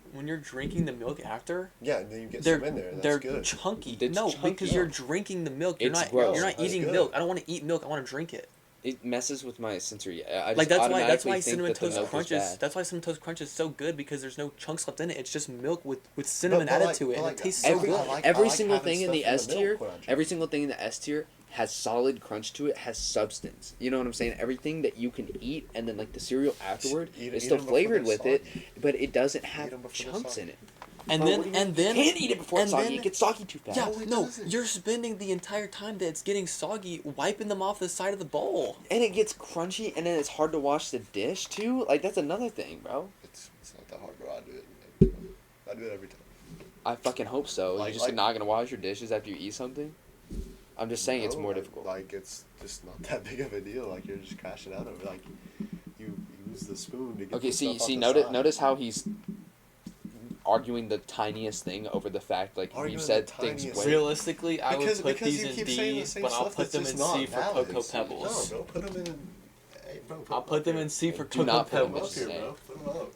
the milk after, Yeah, and then you get they're some in there. And they're that's good. chunky. It's No, chunky. because you're drinking the milk. You're It's not gross. you're not That's eating good. milk. I don't want to eat milk. I want to drink it. It messes with my sensory. I just Like that's why automatically think cinnamon that the toast milk crunch is is bad. that's why cinnamon toast crunch is so good, because there's no chunks left in it. It's just milk with cinnamon But added like- to it, but and like, it tastes I so Every, good. like- every I like single having thing in the stuff in S the milk tier, when I drink every single thing in the S tier has solid crunch to it, has substance. You know what I'm saying? Everything that you can eat, and then like the cereal afterward Eat is them still before flavored they're with it, soggy. but it doesn't Eat have 'em before they're chunks soggy. in it. And Bro, then what do you and then you can't eat it before it's and soggy. then- It gets soggy too fast. Yeah, it no, doesn't. you're spending the entire time that it's getting soggy wiping them off the side of the bowl. And it gets crunchy, and then it's hard to wash the dish too. Like that's another thing, bro. It's not that hard, bro. I do it. I do it every time. I fucking hope so. Like- You're just like- not gonna wash your dishes after you eat something. I'm just saying it's No, more like- difficult. Like it's just not that big of a deal. Like you're just crashing out over. Like you use the spoon to get. Okay, the see, stuff off the notice, side. notice how he's arguing the tiniest thing over the fact, like Arguing you the said things tiniest- way. Realistically, I would put because these you in keep saying D, the same but I'll stuff put that's them in just C not for valid. Cocoa Pebbles. No, bro, put them in. Hey, bro, I'll put them in C for Do Cocoa not put 'em in Put Pebbles. them up C. here, bro. Put them up.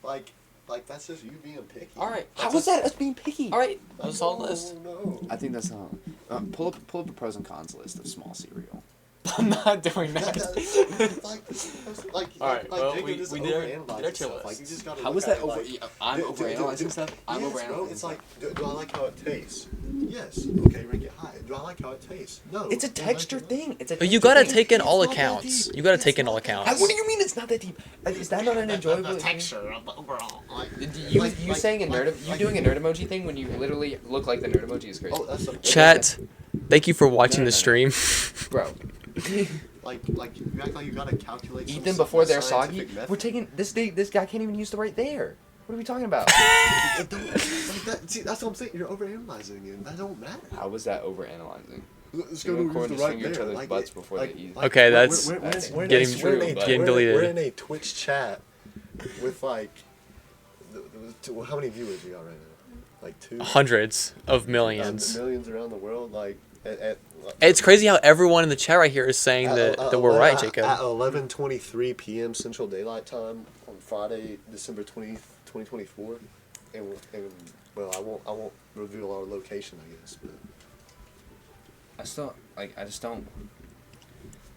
Like that's just you being picky. All right. How was that us being picky? All right. That's all list. No. I think that's not. Pull up a pros and cons list of small cereal. I'm not doing that. Alright, well, Jacob we just did our overanalyzes tier stuff. Like, list. you just gotta How look was at that it over? like, I'm do- overanalyzing do- stuff. I'm yes, bro. overanalyzing It's stuff. like, do I like how it tastes? Yes. Okay, rank it high. Do I like how it tastes? No. It's a Then rank texture it low. thing. It's a. But you texture gotta thing. take in It's all not that accounts. deep. You gotta It's take in all not that accounts. What do you mean it's not that deep? Is that not an enjoyable The texture of the overall. You saying a nerd? You doing a nerd emoji thing when you literally look like the nerd emoji is crazy. Oh, that's a Chat, thank you for watching No, the no, no. stream. Bro. like you act like you gotta calculate. Eat some them stuff before with they're scientific soggy. method. We're taking this day. This guy can't even use the right there. What are we talking about? See, that's what I'm saying. You're overanalyzing it. That don't matter. How was that over analyzing? Let's go to use the right each there. other's Like, butts before like, they eat. like, Okay, we're- that's we're in getting a- we're in a- getting we're deleted. in a Twitch chat with like, how many viewers we got right now? Like 2. Hundreds of millions. Millions around the world. Like It's crazy how everyone in the chat right here is saying that we're right, Jacob. At 11:23 p.m. Central Daylight Time on Friday, December 20th, 2024, and well, I won't reveal our location, I guess, but. I just don't.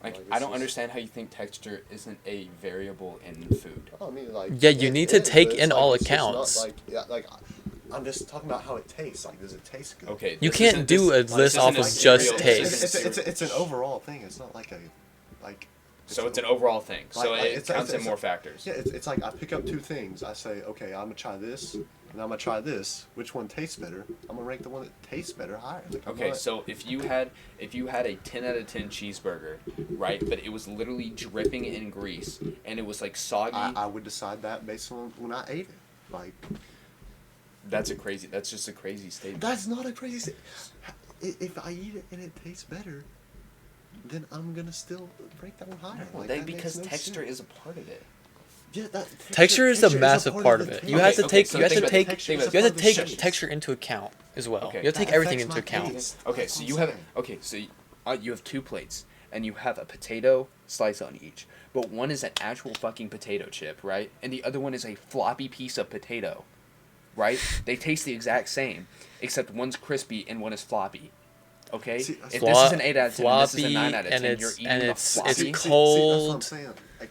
Like, Like, I it's don't just- understand how you think texture isn't a variable in food. I mean, like, Yeah, you need to is, take but it's in like, all it's just not accounts. like, yeah, like, I'm just talking about how it tastes. Like, does it taste good? Okay. You this can't isn't- do this- a list this off isn't of a just cereal- taste. It's an overall thing. It's not like a like. So it's an overall thing. So like, it counts in more factors. Yeah, it's like I pick up 2 things. I say, okay, I'm gonna try this, and I'm gonna try this. Which one tastes better? I'm gonna rank the one that tastes better higher. Like, I'm Okay, not- so if you had a 10 out of 10 cheeseburger, right, but it was literally dripping in grease and it was like soggy, I would decide that based on when I ate it. Like, that's just a crazy statement. that's not a crazy. If I eat it and it tastes better, then I'm gonna still rank that one higher. Like, that because makes no texture sense. is a part of it. Yeah, that Texture is a massive part of the it. taste. You have to Okay, take so you have think to about take texture you is have a to part of take the taste. texture into account as well. Okay. You have to take That everything affects into my account. taste. Okay, That's so what you I'm have saying. you have 2 plates and you have a potato slice on each, but one is an actual fucking potato chip, right? And the other one is a floppy piece of potato, right? They taste the exact same, except one's crispy and one is floppy. Okay, See, if Flo- this is an 8 out of 10, and this is a floppy, 9 out of 10, and you're it's- eating and a it's- floppy. it's See, that's what cold. I'm saying. Like,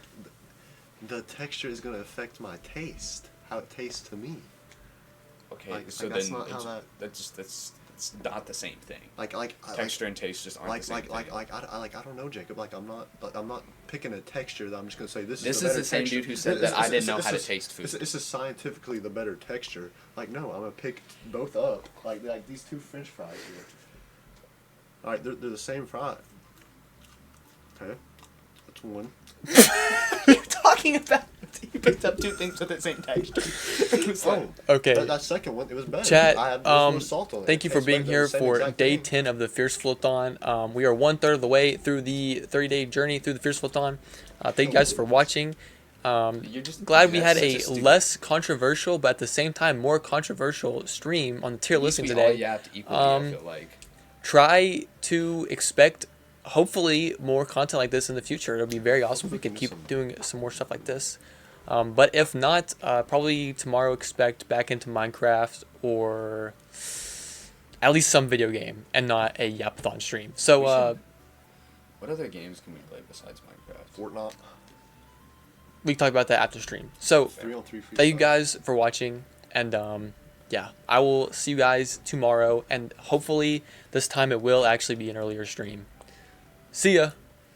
the texture is gonna affect my taste, how it tastes to me. Okay, like, so that's then not how that's not the same thing. Like Texture and taste just aren't the same thing. I don't know, Jacob. Like, I'm not picking a texture that I'm just gonna say this is. This the is better the same texture. dude who said that I didn't know how to taste food. This is scientifically the better texture. Like, no, I'm gonna pick both up. Like these 2 French fries here. All right, they're the same fry. Okay, that's one. You're talking about you picked up 2 things with the same texture. It was like, Okay. That second one, it was better. Chat, I had more salt on it. thank you It for tastes being better. here They're the same for exact day thing. 10 of the Fiercefulathon. We are 1/3 of the way through the 30-day journey through the Fiercefulathon. Thank you guys for watching. you're just Glad we that's had a such stupid- less controversial, but at the same time more controversial stream on the tier at least listing we all today. yapped equally, I feel like. Try to expect, hopefully, more content like this in the future. It'll be very awesome if we could keep doing some more stuff like this. But if not, probably tomorrow expect back into Minecraft or at least some video game and not a Yapathon stream. So What other games can we play besides Minecraft? Fortnite. we can talk about that after stream. So 3-on-3 freestyle. thank you guys for watching, and yeah, I will see you guys tomorrow, and hopefully this time it will actually be an earlier stream. See ya.